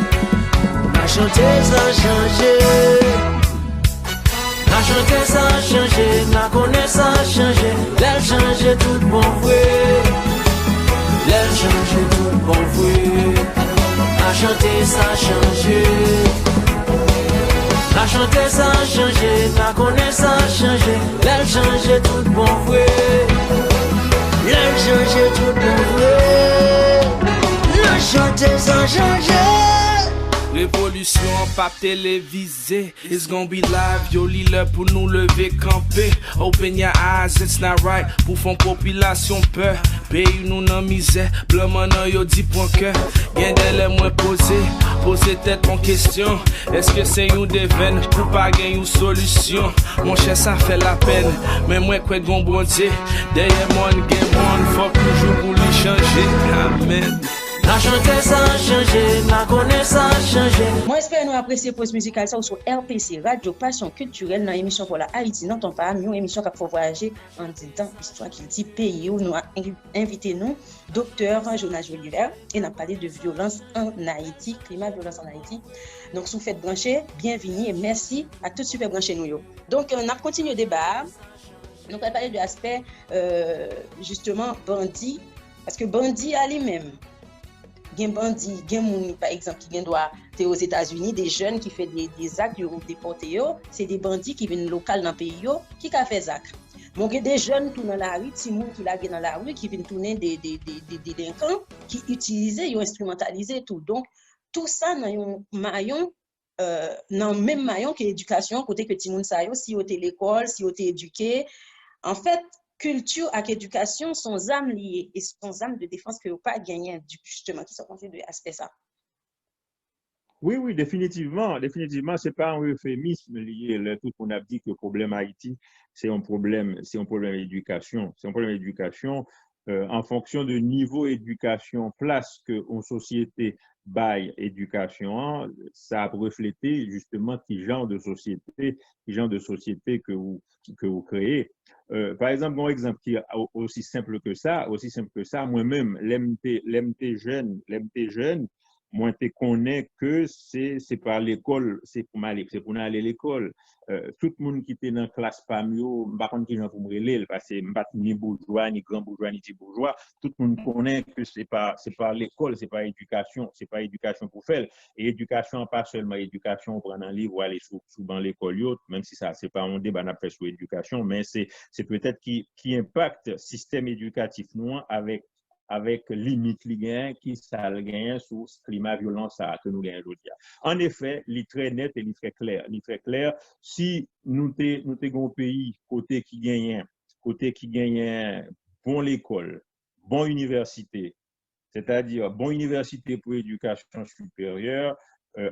La chanter ça changer. La chanter ça changer. La connaître ça changer. Elle changer tout bon vrai. Elle change tout bon vrai. La chanter ça changer. La chanter ça changer. La connaître ça changer. Elle change tout bon vrai. Elle change tout bon vrai. La chanter ça changer. Révolution pas télévisée. It's gonna be live, yo l'île pour nous lever camper. Open your eyes, it's not right. Pour fond population peur. Pays nous dans misère. Blanc maintenant yo dit point cœur. Gain les moins poser tête en question. Est-ce que c'est une des veines pour pas gagner une solution? Mon cher ça fait la peine. Mais moi quoi gon bon Dieu. Derrière moi game on, faut toujours pour lui changer. Amen. La chanter ça changer, la connaître ça changer. Moi, j'espère nous apprécier pause musicale ça sur RPC, Radio Passion Culturelle, dans l'émission pour la Haïti, non ton pas, une émission qui faut voyager en disant histoire qui dit pays où nous a invité nous, docteur Jonas Joliver, et nous a parlé de violence en Haïti, climat de violence en Haïti. Donc, si vous faites brancher, bienvenue et merci à tous super branchés nous. Donc, on a continué le débat. Donc, on va parler de l'aspect, justement, bandit, parce que bandit à lui-même, gen bandi, gen moun par exemple qui doit aux États-Unis des jeunes qui fait des actes de déportés c'est des bandits qui viennent local dans pays qui a fait acte. Donc des jeunes tout dans la rue, ti moun qui la dans la rue qui viennent tourner des délinquants qui utilisent et instrumentaliser tout. Donc tout ça dans un maillon dans même maillon que l'éducation côté que ti moun sa yo si yo té l'école, si yo té éduqué. En fait culture et éducation sont âmes liées et sont âmes de défense que vous pas gagner justement qui sont conseillés de aspect ça. Oui, définitivement, c'est pas un euphémisme lié. Tout le monde a dit que le problème Haïti, c'est un problème d'éducation. C'est un problème d'éducation en fonction de niveau éducation, place que en société bail éducation, ça a reflété justement quel genre de société que vous créez. Par exemple, un exemple qui est aussi simple que ça, moi-même, l'MT jeune, moi, je connais que c'est par l'école, c'est pour aller à l'école. Tout le monde qui était dans la classe parmi eux, je ne sais pas qui j'en pour me relayer, parce que je ne suis pas ni bourgeois, ni grand bourgeois, ni petit bourgeois. Tout le monde connaît que c'est par l'école, c'est pas éducation pour faire. Et éducation, pas seulement éducation, on prend un livre ou aller souvent l'école, même si ça, c'est pas un débat qu'on a fait sur l'éducation, mais c'est peut-être qui impacte le système éducatif nous avec limite qui ça gagne sous ce climat violence que nous gagnons aujourd'hui. En effet, il est très net et il est très clair. Si nous avons un pays côté qui gagne côté qui gagne bon l'école, bon université, c'est-à-dire bon université pour éducation supérieure,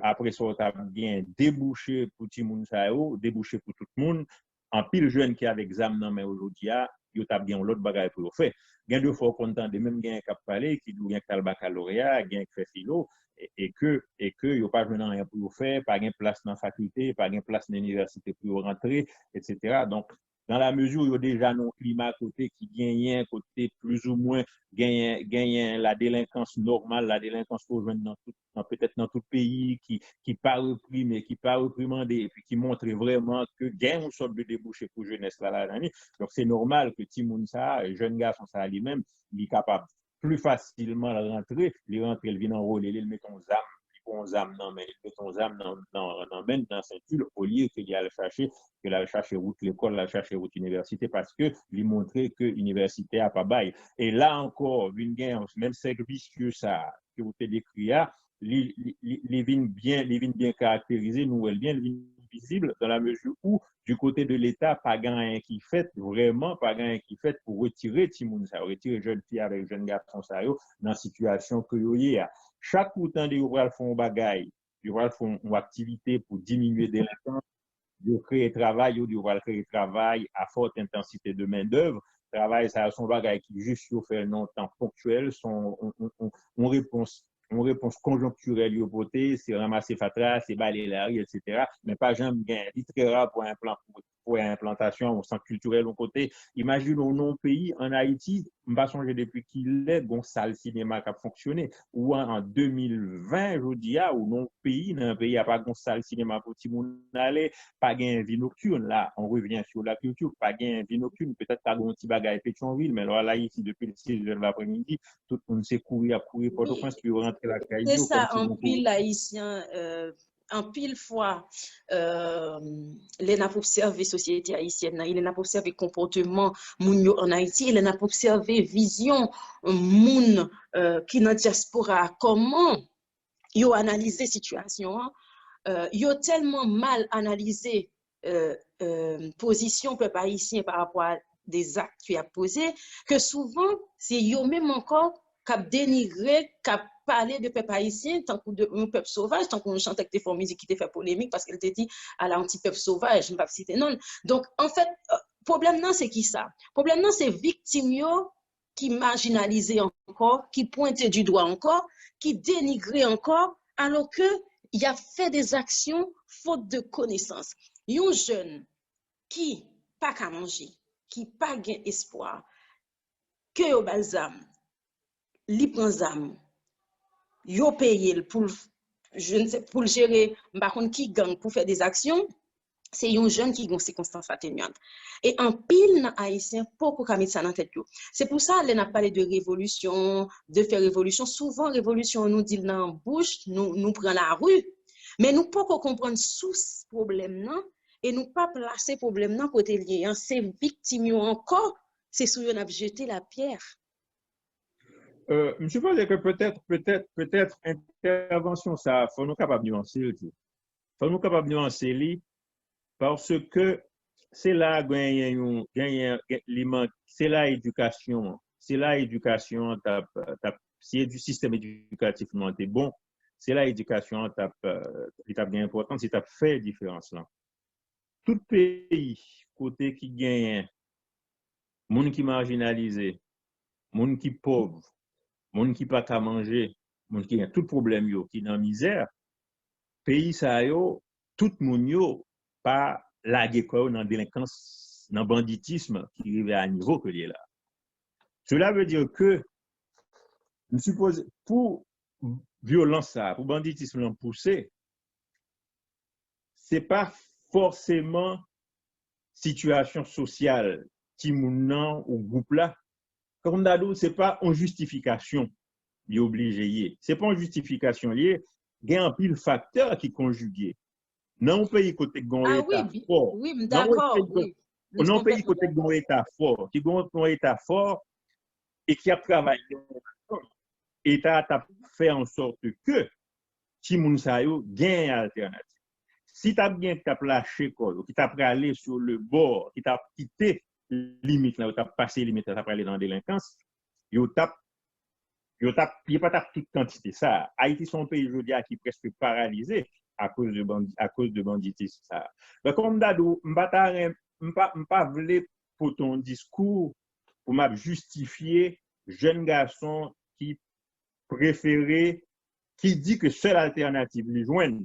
après ça, tu as bien débouché pour tout le monde, débouché pour tout le monde. En pile jeune qui a l'examen dans mais aujourd'hui, il y a bien l'autre bagage pour faire. Il y a deux fois content de même gain cap parler qui doit le baccalauréat, gain fait philo et que il n'y a pas rien pour faire, pas de place dans la faculté, pas de place dans l'université pour rentrer, etc. Donc dans la mesure où il y a déjà un climat côté qui gagne côté plus ou moins gagne la délinquance normale, la délinquance pour joindre peut-être dans tout le pays qui pas repris mais qui pas reprimandé et puis qui montre vraiment que gagne une sorte de débouché pour jeunesse là l'année. Donc c'est normal que Timoun ça, jeune garçon ça lui-même, il est capable plus facilement de rentrer, il rentre, il vient enrôler, il met ton âme non, mais il met ton âme dans la ceinture au lieu qu'il aille chercher route l'école, la chercher route université parce que lui montrer que l'université a pas bail. Et là encore, une gain, même service que ça, que vous avez décrit, les vignes bien caractérisées, nous, elle bien visible dans la mesure où, du côté de l'État, pas rien qui fait, vraiment pas rien qui fait pour retirer Timoun, ça, retirer jeune fille avec jeune garçon, ça, dans la situation que vous y a. Chaque temps de vous font bagaille, vous font une activité pour diminuer des délinquance, de créer travail, ou de créer travail à forte intensité de main-d'œuvre. Travail, ça a son bagaille qui juste fait non temps ponctuel, on réponse conjoncturelle au côté, c'est ramasser fatra, c'est balayer la rue, etc. Mais pas jamais gain. C'est très rare pour implantation au centre culturel au côté. Imaginez au non-pays, en Haïti, je ne sais pas songer depuis qu'il est, bon, salle cinéma qui a fonctionné. Ou en 2020, je dis, ou non-pays, dans un pays, il n'y a pas de salle cinéma pour tout le monde aller, pas de vie nocturne. Là, on revient sur la culture, pas de vie nocturne, peut-être pas de petit bagage Pétionville, mais là, ici, depuis le 6 de l'après-midi, tout le monde s'est courir pour au prince, puis rentrer la caillou. C'est ça, en pile haïtien, en pile fois, les n'a pas observé société haïtienne, il n'a pas observé comportement moun en Haïti, il n'a pas observé vision moun qui dans diaspora, comment yo analysé situation, yo tellement mal analysé position peuple haïtien par rapport à des actes qu'il a posés, que souvent, c'est yo même encore cap dénigré, cap parler de peuple haïtien, tant que de un peuple sauvage, tant qu'on chante avec des formes musiques qui te fait polémique parce qu'elle te dit à l'anti-peuple sauvage, je ne vais pas citer non. Donc, en fait, problème non, c'est qui ça? Problème non, c'est victime qui marginalisé encore, qui pointait du doigt encore, qui dénigré encore, alors que il a fait des actions faute de connaissances. Un jeune qui pas qu'à manger, qui pas gain espoir, que au balsam, li prend zam, yo paye pour je ne sais pour le gérer, par contre qui gang pour faire des actions, c'est un jeune qui a une circonstance atténuante. Et en pile haïtien beaucoup ka mettre ça dans tête yo. C'est pour ça qu'on a parlé de révolution, de faire révolution, souvent révolution nous dit dans bouche, nous prend la rue, mais nous pas comprendre sous problème non et nous pas placer problème non côté lié, c'est victime encore, c'est sous yon a jeté la pierre. Je pense que peut-être intervention ça faut nous capable de nuancer faut nous capable de nuancer parce que c'est là c'est là éducation si du système éducatif non est bon c'est là éducation l'étape bien importante c'est fait différence là tout pays côté qui gagne monde qui marginalisé monde qui pauvre moun qui pas qu'à manger, moun qui a tout problème yo, qui dans misère, pays ça yo, tout moun yo pas laguer quoi dans délinquance, dans banditisme qui arrive à un niveau que lié là. Cela veut dire que je suppose pour violence ça, pour banditisme l'en pousser, c'est pas forcément situation sociale qui moun nan ou groupe là. Comme d'adou, ce n'est pas une justification liée obligée. Ce n'est pas une justification liée. Il y a un pile facteur qui conjugué. Dans un pays côté de l'État fort. Oui, d'accord. Dans un pays côté de l'État fort, qui a un État fort et qui a travaillé. L'État a fait en sorte que si moun sa yo gagne alternative. Si tu as bien lâché, qui t'a aller sur le bord, qui t'a quitté limite là, yo t'a passé limite là, après aller dans la délinquance, yo t'a pas t'a toute quantité ça. Haïti son pays aujourd'hui qui est presque paralysé à cause de banditisme ça. Donc comme d'adou, m'pa vle pour ton discours pour m'a justifier jeune garçon qui préféré qui dit que seule alternative lui joindre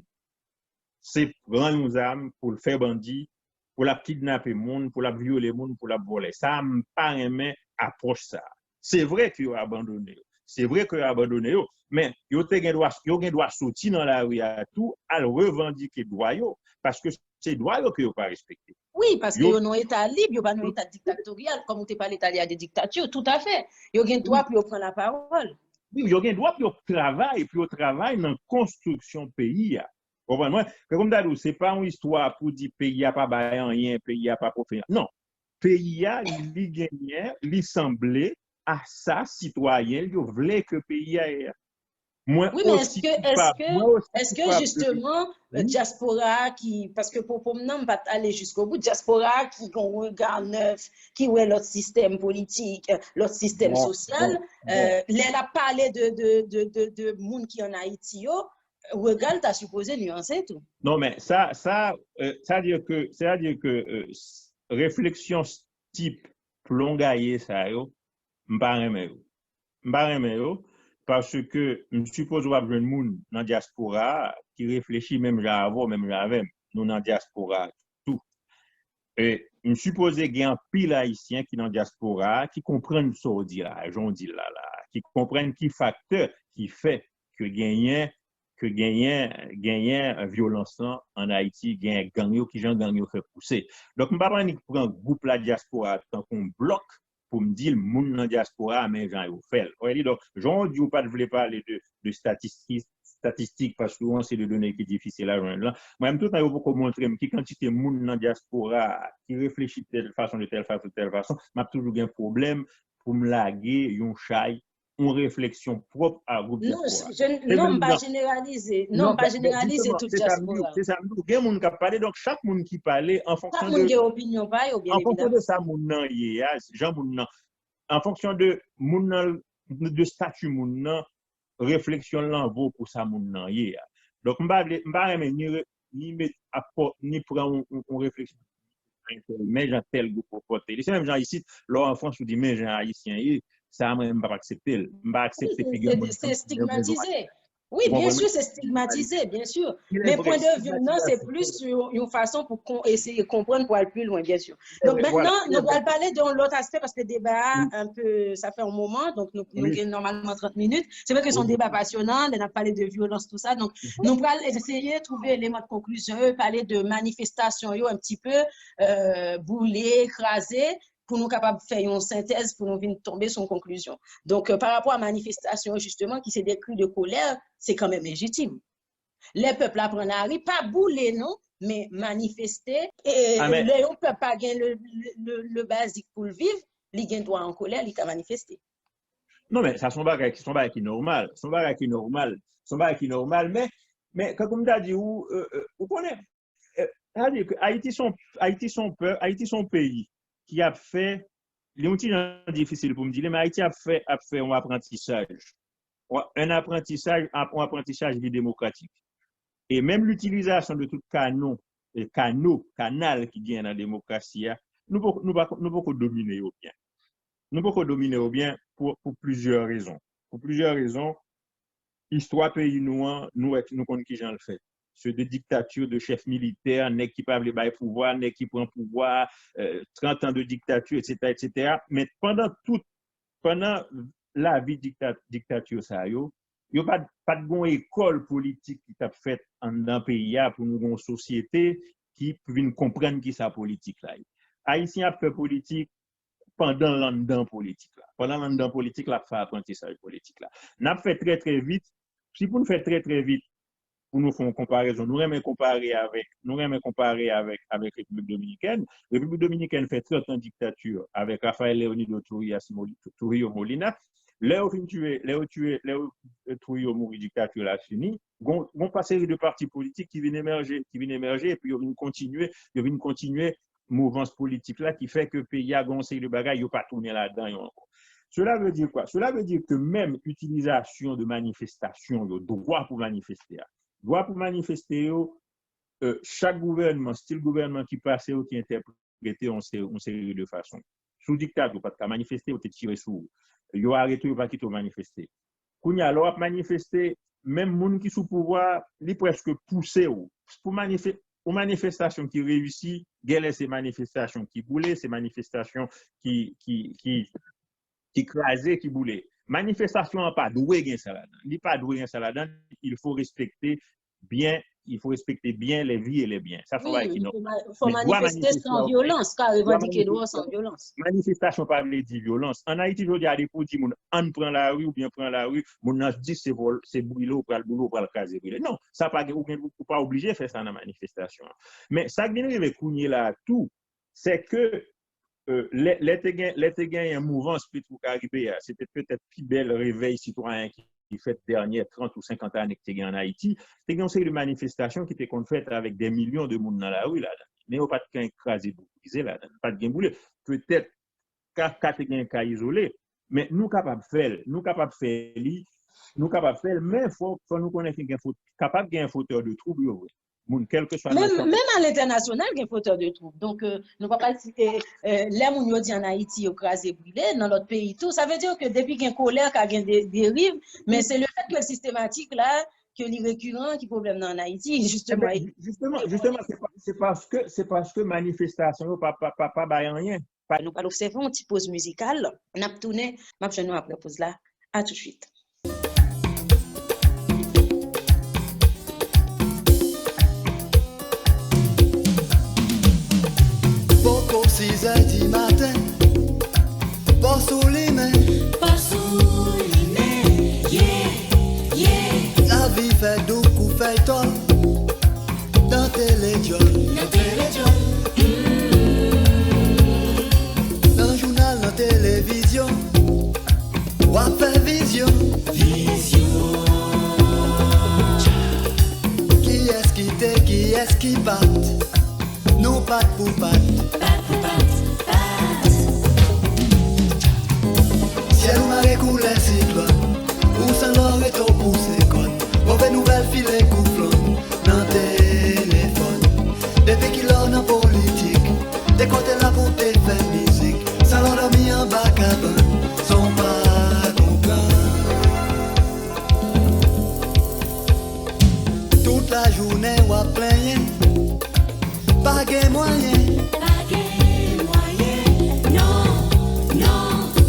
c'est prendre nos armes pour le faire bandit, pour la kidnapper monde, pour la violer monde, pour la voler. Ça me paraît approche ça. C'est vrai qu'il a abandonné. C'est vrai qu'il a abandonné, mais il doit sortir dans la rue à tout, à revendiquer droit parce que c'est droit qu'il n'a pas respecté. Oui, parce que yon non état libre, yon pas non état dictatorial, comme on te parle italien des dictatures, tout à fait. Yon gen droit pour prendre la parole. Oui, yon gen droit pour travailler, dans la construction pays. Comprenez-moi? Comme d'abord, c'est pas une histoire pour dire pays a pas bail rien, pays a pas profiter. Non. Pays a li gagné, li semblé à ça citoyen, yo voulait que pays a. Oui, mais est-ce que justement, diaspora qui, parce que pour nous, pas aller jusqu'au bout, diaspora qui a un regard neuf, qui est l'autre système politique, l'autre système social, elle a parlé de monde qui en Haïti, regard, tu as supposé nuancer tout. Non, mais ça veut dire que réflexion type plongaye ça yo, m'pa parce que je suppose qu'il y a des gens dans la diaspora qui réfléchissent même avant, même avant, nous dans la diaspora, tout. Et je suppose qu'il y a un pile haïtien qui dans la diaspora qui comprennent ce qu'on dit là, qui comprennent qui facteur qui fait que gagne violence en Haïti, gagne gang qui gens gang fait pousser. Donc, je ne vais pas prendre un groupe la diaspora tant qu'on bloque pour me dire le monde dans la diaspora, mais j'en ai fait. Donc, j'en dis pas de vouloir parler de statistiques parce que c'est des données qui sont difficiles à joindre. Moi, tout le temps, je peux montrer qui quantité de monde dans la diaspora qui réfléchit de telle façon, m'a toujours un problème pour me laguer une chaille, une réflexion propre à groupe diaspora. Non, pas généraliser. Non, pas généraliser toute diaspora. C'est ça, il y a des gens qui parlent, donc chaque monde qui parle en fonction de... Chaque monde qui a opinion, pas, ou bien en fonction de ça, en fonction de statut moun réflexion là vaut pour ça moun nan yé. Donc m'pa ni prendre une réflexion mais j'ai tel groupe pour porter. C'est même gens ici là en France on dit mais j'ai haïtien ça même pas accepter, m'pa accepter c'est stigmatisé. Oui, bien sûr, c'est stigmatisé, bien sûr. Mais point de vue, non, c'est plus sur une façon pour essayer de comprendre pour aller plus loin, bien sûr. Donc maintenant, nous allons parler de l'autre aspect parce que le débat, un peu, ça fait un moment, donc nous avons normalement 30 minutes. C'est vrai que c'est un débat passionnant, on a parlé de violence, tout ça. Donc nous allons essayer de trouver l'élément de conclusion, parler de manifestations, un petit peu bouler, écraser, pour nous capables de faire une synthèse, pour nous venir tomber sur une conclusion. Donc, par rapport à la manifestation, justement, qui c'est des cris de colère, c'est quand même légitime. Les peuples apprennent à rire, pas bouler, non, mais manifester. Et les gens ne peuvent pas gagner le basique pour le vivre, ils gagnent droit en colère, ils peuvent manifester. Non, mais ça, son bagage qui est normal. Son bagage qui est normal, mais comme tu as dit, vous connaissez, Haïti, son pays, qui a fait, les outils sont difficiles pour me dire, mais Haïti a fait un apprentissage démocratique. Et même l'utilisation de tout canal qui vient dans la démocratie, nous ne pouvons pas dominer au bien. Nous pouvons dominer au bien pour plusieurs raisons. Pour plusieurs raisons, l'histoire pays nous connaissons qui j'en le fait. C'est des dictatures de chefs militaires, nèg qui parlent de pouvoir, nèg qui prend pouvoir, 30 ans de dictature, etc. Mais pendant la vie de dictature, ça, il n'y a pas de bonne école politique qui t'a fait dans un pays pour nous une société qui peut comprendre qui sa politique là. Haïtien a fait politique pendant l'an politique là. Pendant l'an politique là, fait apprentissage politique là. N'a fait très très vite. Si pour nous faire très très vite pour nous faire une comparaison, nous aimons comparer avec République dominicaine. République dominicaine fait 30 ans de dictature avec Rafael Leonido Trujillo Molina. Là où Trujillo mourit dictature là fini, on passe de partis politiques qui viennent émerger et puis ils viennent continuer mouvance politique là qui fait que le pays a gonçé de bagages, il n'a pas tourné là-dedans. Cela veut dire quoi? Cela veut dire que même utilisation de manifestation, le droit pour manifester, chaque gouvernement, style gouvernement qui passe ou qui interprète en série de façons. Sous dictat, ou pas de manifester, ou te tirer sous. Il a arrêté ou pas quitter manifester. Quand il y a l'autre manifester, même les gens qui sont sous pouvoir, ils presque poussé pour manifester. Aux manifestations qui réussissent, il y a ces manifestations qui boulaient, ces manifestations qui écrasaient, qui boulaient. Manifestation n'a pas doué gain ça là-dedans. Il n'y a pas doué gain ça là-dedans. Il faut respecter bien les vies et les biens. Ça faut il faut manifester sans violence, car revendiquer droit sans violence. Manifestation par les dit violence. En Haïti, je dis à des pour dire on prend la rue ou bien prend la rue, mon a dit c'est brûler ou le boulot pour le caser brûler. Non, ça pas pas obligé de faire ça dans la manifestation. Mais ça qui vient avec Kounier là tout, c'est que les un mouvement Petro Caribé, c'était peut-être plus bel réveil citoyen qui fait dernière 30 ou 50 années que tu en Haïti, c'était une série de manifestations qui étaient faites avec des millions de monde dans la rue là. Mais il n'y a pas de cas écrasé, brisé là, pas de gain boulé. Peut-être qu'il y a un cas isolé, mais nous capables de faire, mais il faut nous connaître qu'il y a capable de un fauteur de trouble. Quel que soit même à l'international, il y a un fauteur de troubles. Donc, nous ne pouvons pas citer les gens qui en Haïti, écrasé, brûlé, dans l'autre pays, tout. Ça veut dire que depuis qu'il y a une colère, qu'il y a des dérives, mais c'est le fait que le systématique, là, que les récurrents qui problème en Haïti, justement. C'est parce que manifestation, pas rien. Nous allons observer une petite pause musicale. On a tourné, nous après pause là. À tout de suite. Poco 6h du matin, pas sous les mains, yeah. La vie fait doux, fait tol, dans téléjob, dans le journal, dans télévision, ou à faire vision. Qui est-ce qui t'est, qui est-ce qui bat? Nous pas pour pas. Ciel marée coule cyclone, où s'en l'aurait trop poussé con. Mauvaise nouvelle filet coufflon, dans téléphone. Depuis qu'il en a politique, t'es côté là pour te faire musique. Ça l'en a mis en bas cabane, sont pas comprendre. Toute la journée ou à plaigner. Pas de moyen, non.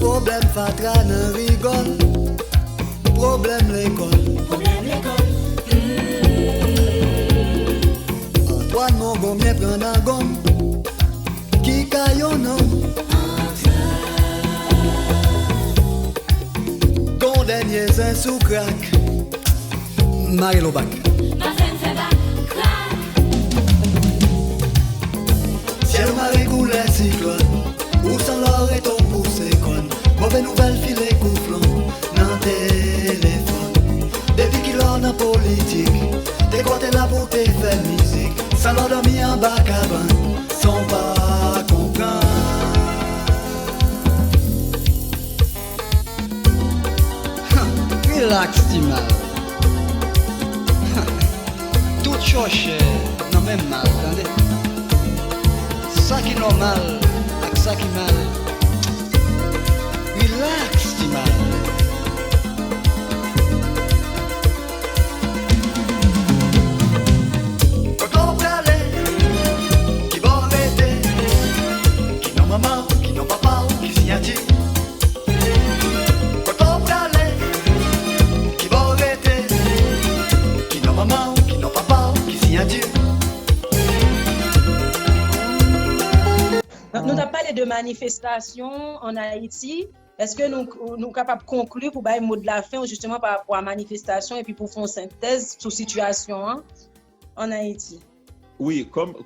Problème fatra, ne rigole. Problème l'école. Antoine mon gomme, prend un gomme. Qui caillon non. Ton dernier c'est sous crack. Marie-Lobac. Ciel marée coule cyclone, où s'en l'aurait ton poussé con. Mauvaise nouvelle filet coufflon, dans téléphone. Depuis qu'il en a politique, t'es côté là pour te faire musique. Ça l'en a mis en bas cabane, sans pas comprendre. Relax, Timal. Tout chose, non même mal, attendez. Ça qui est normal, avec ça qui est mal. Relax, Timal. Quand on peut aller, qui va arrêter, qui n'ont maman, qui n'ont papa, qui s'y a dit. Quand on peut aller, qui va arrêter, qui n'ont maman, qui n'ont papa, qui s'y a dit. Nous avons parlé de manifestations en Haïti. Est-ce que nous sommes capables de conclure pour le mot de la fin, justement par rapport à la manifestation et puis pour faire une synthèse sur la situation en Haïti? Oui, comme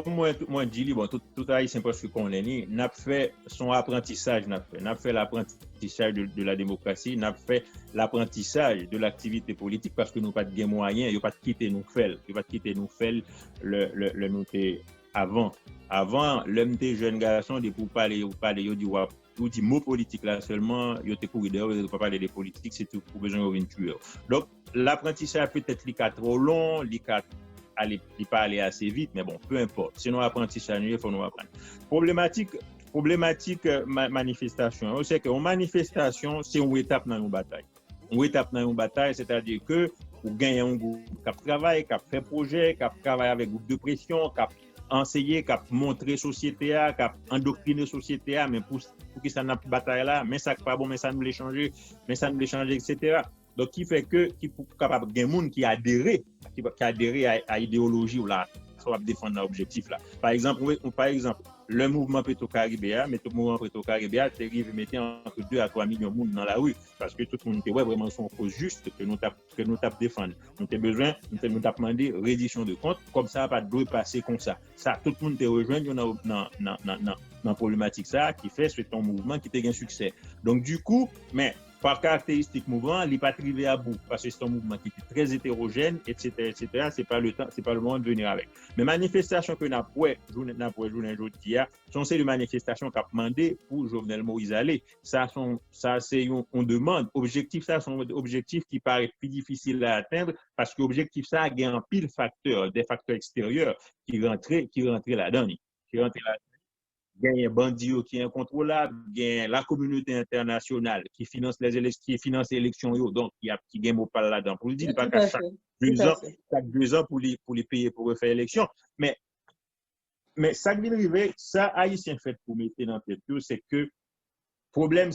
moi dis, bon, tout Haïtien parce qu'on est ni, n'a fait son apprentissage, n'a fait l'apprentissage de la démocratie, n'a fait l'apprentissage de l'activité politique parce que nous pas de moyens, il pas de quitter nous faire, le nous avant l'homme des jeunes garçons de pour parler yo dit mot politique là seulement yo te courir dehors yo pas parler de politique c'est tout pour besoin de tueur. Donc l'apprentissage peut-être li ka trop long, li pas aller assez vite mais bon peu importe. Sinon apprentissage il faut nous apprendre. Problématique manifestation, c'est que une manifestation c'est une étape dans une bataille. Une étape dans une bataille, c'est-à-dire que vous gagnez un groupe qui travaille, qui fait projet, qui travaille avec groupe de pression, qui enseigner, qui montrer société, qui endoctriner société, mais pour que ça n'a pas bataille là, mais ça pas bon, mais ça nous les changer, etc. Donc qui fait que qui pour capable gain monde qui adhérer à idéologie ou là, ça va défendre l'objectif là. Par exemple, le mouvement Petro-Caribéa, c'est arrivé mettre entre 2 à 3 millions de monde dans la rue parce que tout le monde était vraiment son cause juste que nous tap défendre. Nous avons besoin, nous tap demander reddition de compte comme ça pas doit passer comme ça. Ça tout le monde te rejoindre dans problématique ça qui fait c'est un mouvement qui a un succès. Donc du coup, mais par caractéristique mouvement, il n'est pas arrivé à bout parce que c'est un mouvement qui est très hétérogène, etc. C'est pas le moment de venir avec. Mais manifestation que n'a pas journée aujourd'hui, sont ces manifestations qu'a demandé pour Jovenel Moïse aller. Ça c'est on demande objectif ça sont objectifs qui paraissent plus difficiles à atteindre parce que objectif ça a un pile facteur, des facteurs extérieurs qui rentraient là-dedans. Il y a un bandit qui est incontrôlable, il y a la communauté internationale qui finance les élections, donc qui gagne au pas là-dedans. Pour le dire, pas qu'à chaque 2 ans pour les payer pour refaire l'élection. Mais ça qui vient arriver, ça, Haïtien fait pour mettre dans tête, c'est que problème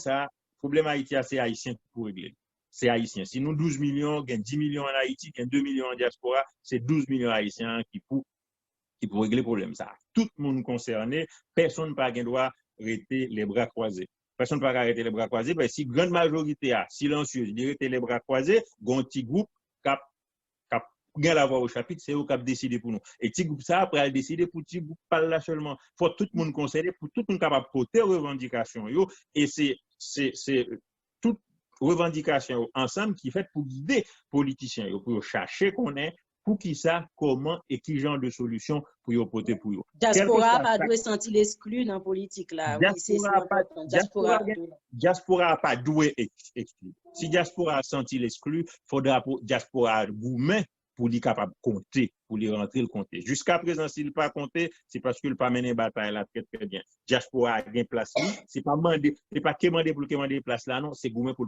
Haïti, c'est Haïtien pour régler. C'est Haïtien. Si nous 12 millions, il y a 10 millions en Haïti, il y a 2 millions en diaspora, c'est 12 millions Haïtiens qui pour régler le problème. Ça, tout le monde concerné, personne n'a pas le droit d'arrêter les bras croisés. Personne n'a pas arrêter les bras croisés, parce que si grande majorité a silencieuse, d'arrêter les bras croisés, un petit groupe qui a la voix au chapitre, c'est eux qui ont décidé pour nous. Et petit groupe ça, après, a décidé pour petit groupe, pas là seulement. Il faut tout le monde concerné, pour tout le monde capable de porter revendication. Et c'est toute revendication ensemble qui fait pour guider les politiciens, pour chercher qu'on est. Pour qui ça, comment et qui genre de solution pour y opposer pour eux. Diaspora pas doit sentir l'exclu dans la politique là. Diaspora n'a pas doué exclu. Si diaspora a senti l'exclu, faudra pour diaspora vous-même pour lui capable compter, pour lui rentrer le compter. Jusqu'à présent, s'il n'a pas compté, c'est parce qu'il n'a pas mené bataille là très très bien. Diaspora a gagné place là, c'est pas quémander pour quémander place là, non, c'est goumen pour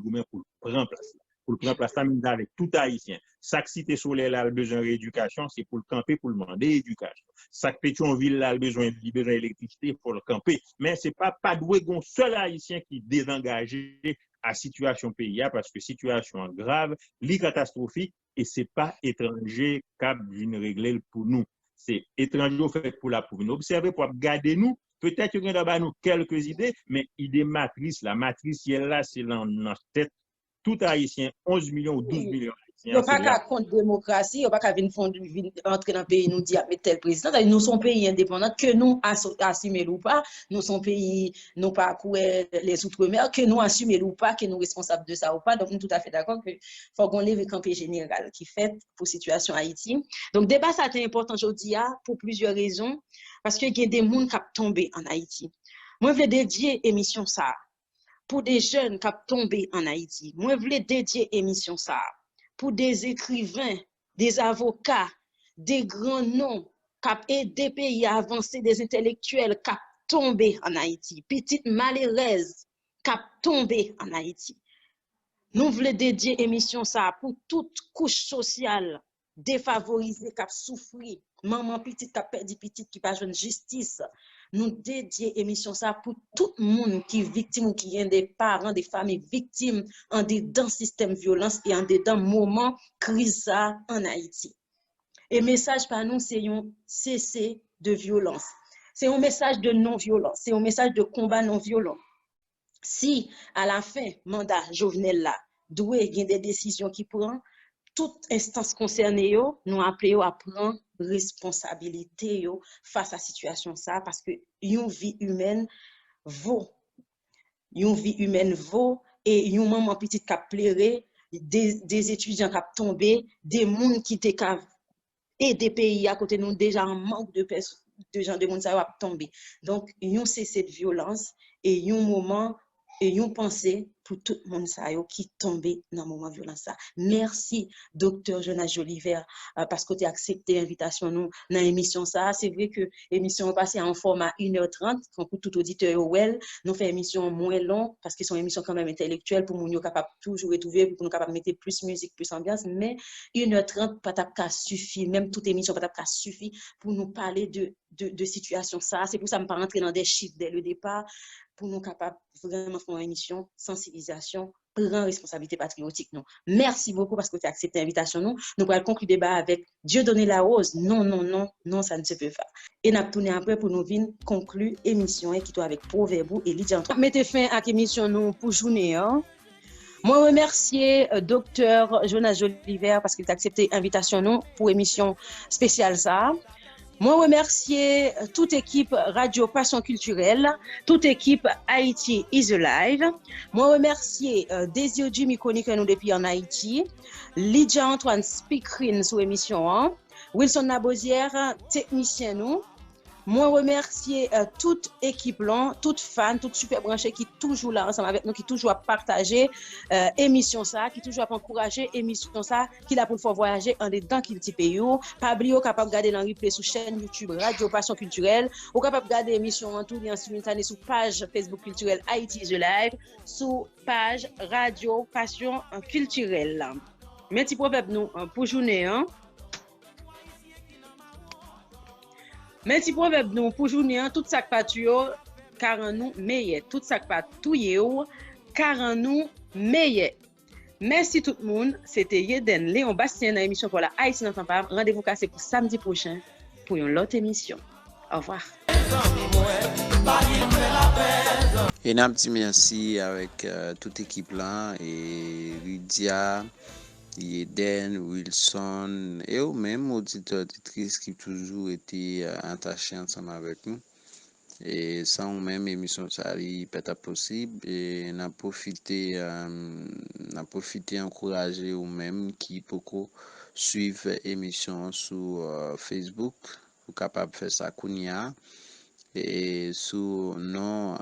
prendre place là. Pour prendre place là, avec tout haïtien. Chaque cité solaire là a besoin d'éducation, c'est pour le camper, pour le demander éducation. Chaque Pétionville là a besoin d'électricité pour le camper. Mais c'est pas doué un seul haïtien qui est désengagé à situation pays parce que situation grave, li catastrophique et c'est pas étranger cap d'une régler pour nous. C'est étranger fait pour nous observer, pour garder nous. Peut-être qu'il y a d'abord nous quelques idées, mais idée matrice, la matrice est là, c'est dans notre tête. Tout haïtien, 11 millions ou 12 millions haïtiens. Il n'y a pas qu'à contre démocratie, il n'y a pas qu'à venir entrer dans le pays, nous dire avec tel président. Nous sommes pays indépendants, que nous assumons ou pas. Nous sommes pays, nous pas les outre-mer, que nous assumons ou pas, que nous responsables de ça ou pas. Donc, nous sommes tout à fait d'accord qu'il faut qu'on lève le campé général qui fait pour la situation Haïti. Donc, débat, ça est important aujourd'hui pour plusieurs raisons. Parce qu'il y a des gens qui ont tombé en Haïti. Moi, je veux dédier l'émission ça. Pour des jeunes qui ont tombé en Haïti. Moi, je voulais dédier l'émission ça pour des écrivains, des avocats, des grands noms qui ont aidé le pays à avancer, des intellectuels qui ont tombé en Haïti, petites malheureuses qui ont tombé en Haïti. Nous voulons dédier l'émission ça pour toute couche sociale défavorisée qui a souffert, maman petite qui a perdu petite qui n'a pas de justice. Nous dédions l'émission ça pour tout le monde qui est victime ou qui est des parents, des familles victimes en dedans système violence et en dedans moment crise ça en Haïti. Et message par nous, c'est un cessez de violence. C'est un message de non-violence, c'est un message de combat non-violent. Si à la fin, mandat Jovenel là, doit y avoir des décisions qui prend, toute instance concernée, nous appelons à prendre responsabilité face à la situation ça parce que une vie humaine vaut et une maman petite qui a pleuré, des étudiants qui ont tombé, des gens qui étaient et des pays à côté nous déjà en manque de gens de monde ça va tomber. Donc, yon cessé de violence et yon moment et yon pensée pour tout le monde ça qui tombé dans le moment de violence ça. Merci docteur Jonas Joliver parce que tu as accepté l'invitation nous dans l'émission ça. C'est vrai que l'émission est passée en format 1h30 pour tout auditeur well, nous fait émission moins long parce que c'est une émission quand même intellectuelle pour nous capable toujours retrouver pour nous capable mettre plus musique, plus ambiance, mais 1h30 pas t'a suffit, même toute émission pas t'a suffit pour nous parler de situation ça. C'est pour ça que je ne pas rentrer dans des chiffres dès le départ pour nous capables vraiment faire une émission sensibilisation, prendre responsabilité patriotique. Non. Merci beaucoup parce que tu as accepté l'invitation. Nous allons conclure le débat avec Dieu donner la rose. Non, non, non, non, ça ne se peut pas. Et nous allons tourner après pour nous venir conclure l'émission qui est avec Proverbe et Lydia Antoine. Mettez fin à l'émission nous pour journée. Moi, remercier docteur Jonas Joliver parce qu'il a accepté l'invitation nous pour l'émission spéciale ça. Moi, remercier toute équipe Radio Passion Culturelle, toute équipe Haïti is Alive. Moi, remercier Désir Jimmy Koni que nous depuis en Haïti, Lydia Antoine speakerine sur l'émission, Wilson Nabosière, technicien nous. Moi, remercier toute équipe là, toute fan, toute super branchée qui toujours là ensemble avec nous, qui toujours partager émission ça, qui toujours encourager émission ça, qui là pour faire voyager en dedans qu'il petit pays. Pas oublier capable regarder dans replay sur chaîne YouTube Radio Passion Culturelle, ou capable regarder émission en tout lien simultané sur page Facebook culturelle Haïti is Alive, sur page Radio Passion Culturelle. Merci proverbe nous pour journée Merci proverbe nous pour journée tout ça pas tuyo car en nous meilleur tout ça pas touyer car en nous meilleur. Merci tout le monde, c'était Yeden Léon Bastien dans l'émission pour la Haïti n'entend pas. Rendez-vous cassé pour samedi prochain pour une autre émission. Au revoir. Et un petit merci avec toute équipe là et Lydia, Yeden, Wilson et eux même auditeurs auditrices qui toujours été attachés ensemble avec nous. Et sans même émission ça peut-être possible et n'a profité encourager ou même qui peut suivre émission sur Facebook ou capable faire ça kounia et sur non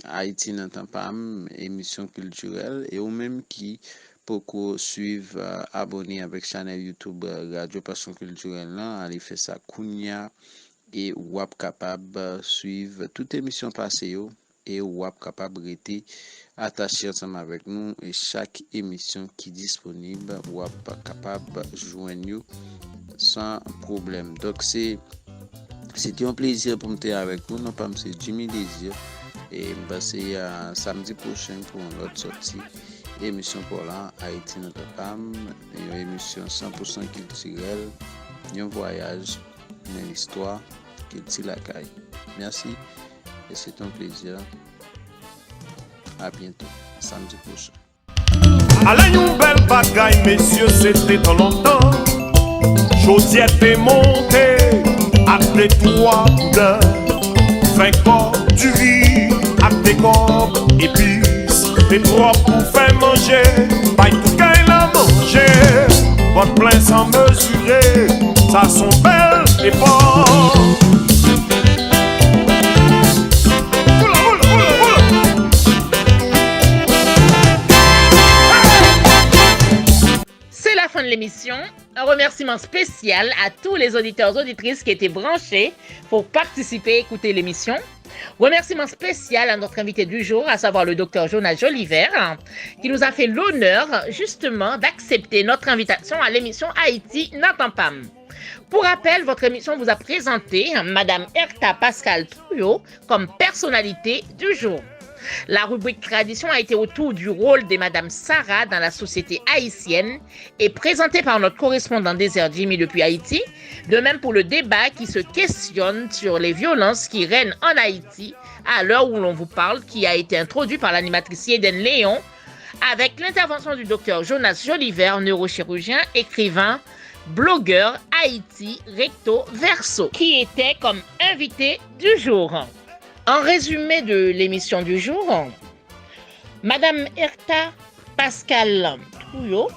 Haïti n'entend pas émission culturelle et ou même qui pour suivre abonner avec chaîne YouTube Radio Passion Culturelle là aller faire ça kounia et wap capable suivre toute émission passée et wap capable rester attaché ensemble avec nous et chaque émission qui est disponible wap capable joindre sans problème. Donc c'était un plaisir pour me avec vous. Non pas c'est Jimmy Désir et c'est samedi prochain pour une autre sortie émission pour la Haïti notre femme, une émission 100% culturelle, un voyage, une histoire culturelle la caille. Merci et c'est un plaisir. À bientôt, samedi prochain. Allez, une belle bagaille, messieurs, c'était dans longtemps. Josiette est montée, après 3 boudins, 5 porcs du riz, avec des corps, épices, des 3 pour faire manger, pas tout qu'elle a mangé, votre plein sans mesurer, ça sont belles et fortes. C'est la fin de l'émission. Un remerciement spécial à tous les auditeurs et auditrices qui étaient branchés pour participer et écouter l'émission. Remerciement spécial à notre invité du jour, à savoir le docteur Jonas Joliver, qui nous a fait l'honneur justement d'accepter notre invitation à l'émission Haïti n'entend pas. Pour rappel, votre émission vous a présenté Madame Erta Pascal Trouillot comme personnalité du jour. La rubrique tradition a été autour du rôle de Madame Sarah dans la société haïtienne et présentée par notre correspondant Désir Jimmy depuis Haïti. De même pour le débat qui se questionne sur les violences qui règnent en Haïti à l'heure où l'on vous parle, qui a été introduit par l'animatrice Yeden Léon avec l'intervention du docteur Jonas Joliver, neurochirurgien, écrivain, blogueur Haïti recto verso, qui était comme invité du jour. En résumé de l'émission du jour, Madame Erta Pascal Trouillot,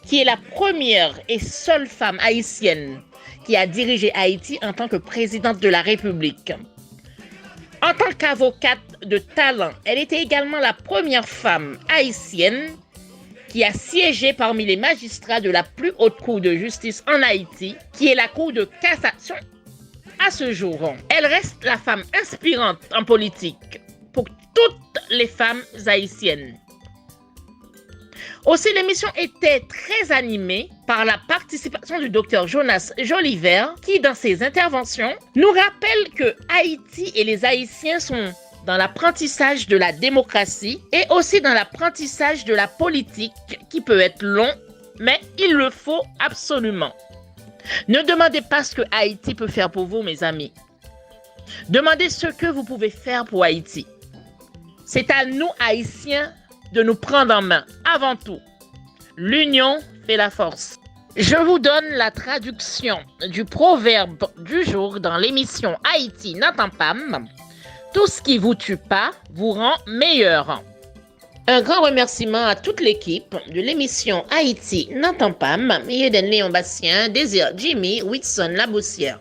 qui est la première et seule femme haïtienne qui a dirigé Haïti en tant que présidente de la République. En tant qu'avocate de talent, elle était également la première femme haïtienne qui a siégé parmi les magistrats de la plus haute cour de justice en Haïti, qui est la Cour de cassation. À ce jour, elle reste la femme inspirante en politique pour toutes les femmes haïtiennes. Aussi, l'émission était très animée par la participation du docteur Jonas Jolivert, qui, dans ses interventions, nous rappelle que Haïti et les Haïtiens sont dans l'apprentissage de la démocratie et aussi dans l'apprentissage de la politique, qui peut être long, mais il le faut absolument. Ne demandez pas ce que Haïti peut faire pour vous, mes amis. Demandez ce que vous pouvez faire pour Haïti. C'est à nous, Haïtiens, de nous prendre en main. Avant tout, l'union fait la force. Je vous donne la traduction du proverbe du jour dans l'émission Haïti n'entend pas. Tout ce qui vous tue pas vous rend meilleur. Un grand remerciement à toute l'équipe de l'émission Haïti n'entend pas. Yeden Léon Bastien, Désir Jimmy, Whitson Laboussière.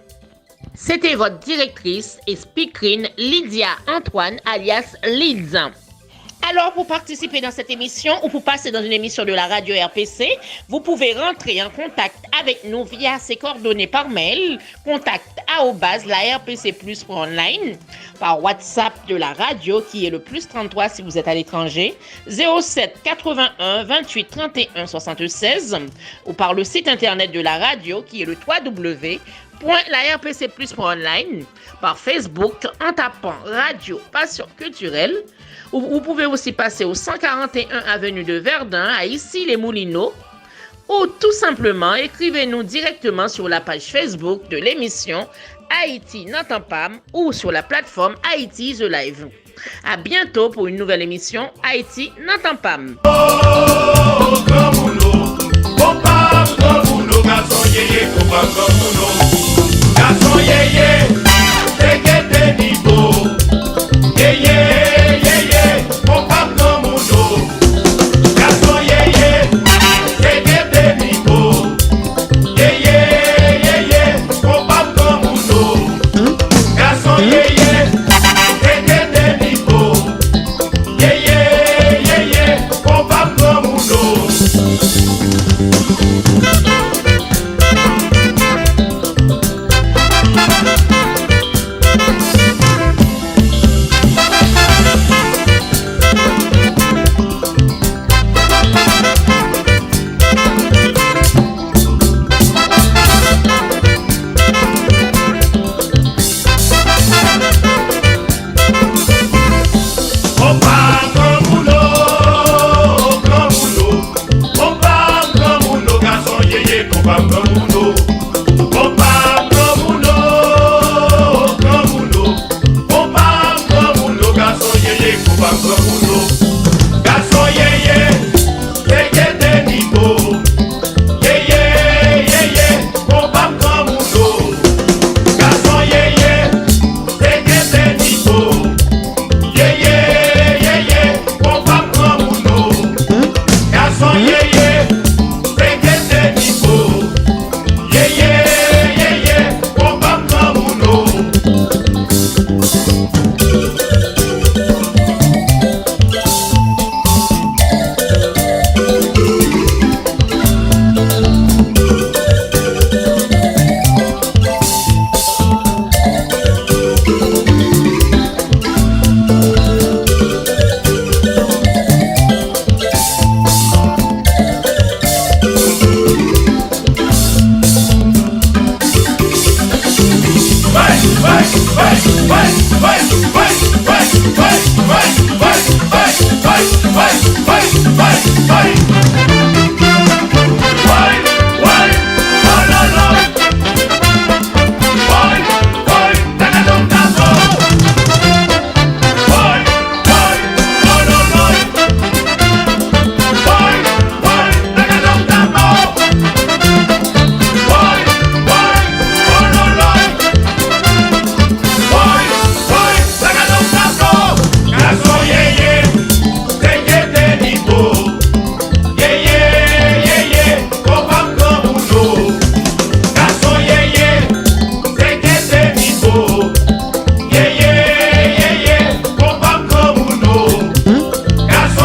C'était votre directrice et speakerine Lydia Antoine alias Lids. Alors, pour participer dans cette émission ou pour passer dans une émission de la radio RPC, vous pouvez rentrer en contact avec nous via ces coordonnées par mail, contact@larpcplus.online, par WhatsApp de la radio qui est le +33 si vous êtes à l'étranger, 07 81 28 31 76, ou par le site internet de la radio qui est le www.larpcplus.online, par Facebook en tapant Radio Passion Culturelle. Vous pouvez aussi passer au 141 avenue de Verdun à Issy-les-Moulineaux, ou tout simplement écrivez-nous directement sur la page Facebook de l'émission Haïti n'entend pas ou sur la plateforme Haïti The Live. À bientôt pour une nouvelle émission Haïti n'entend pas. Yeah, yeah.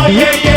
yeah, yeah.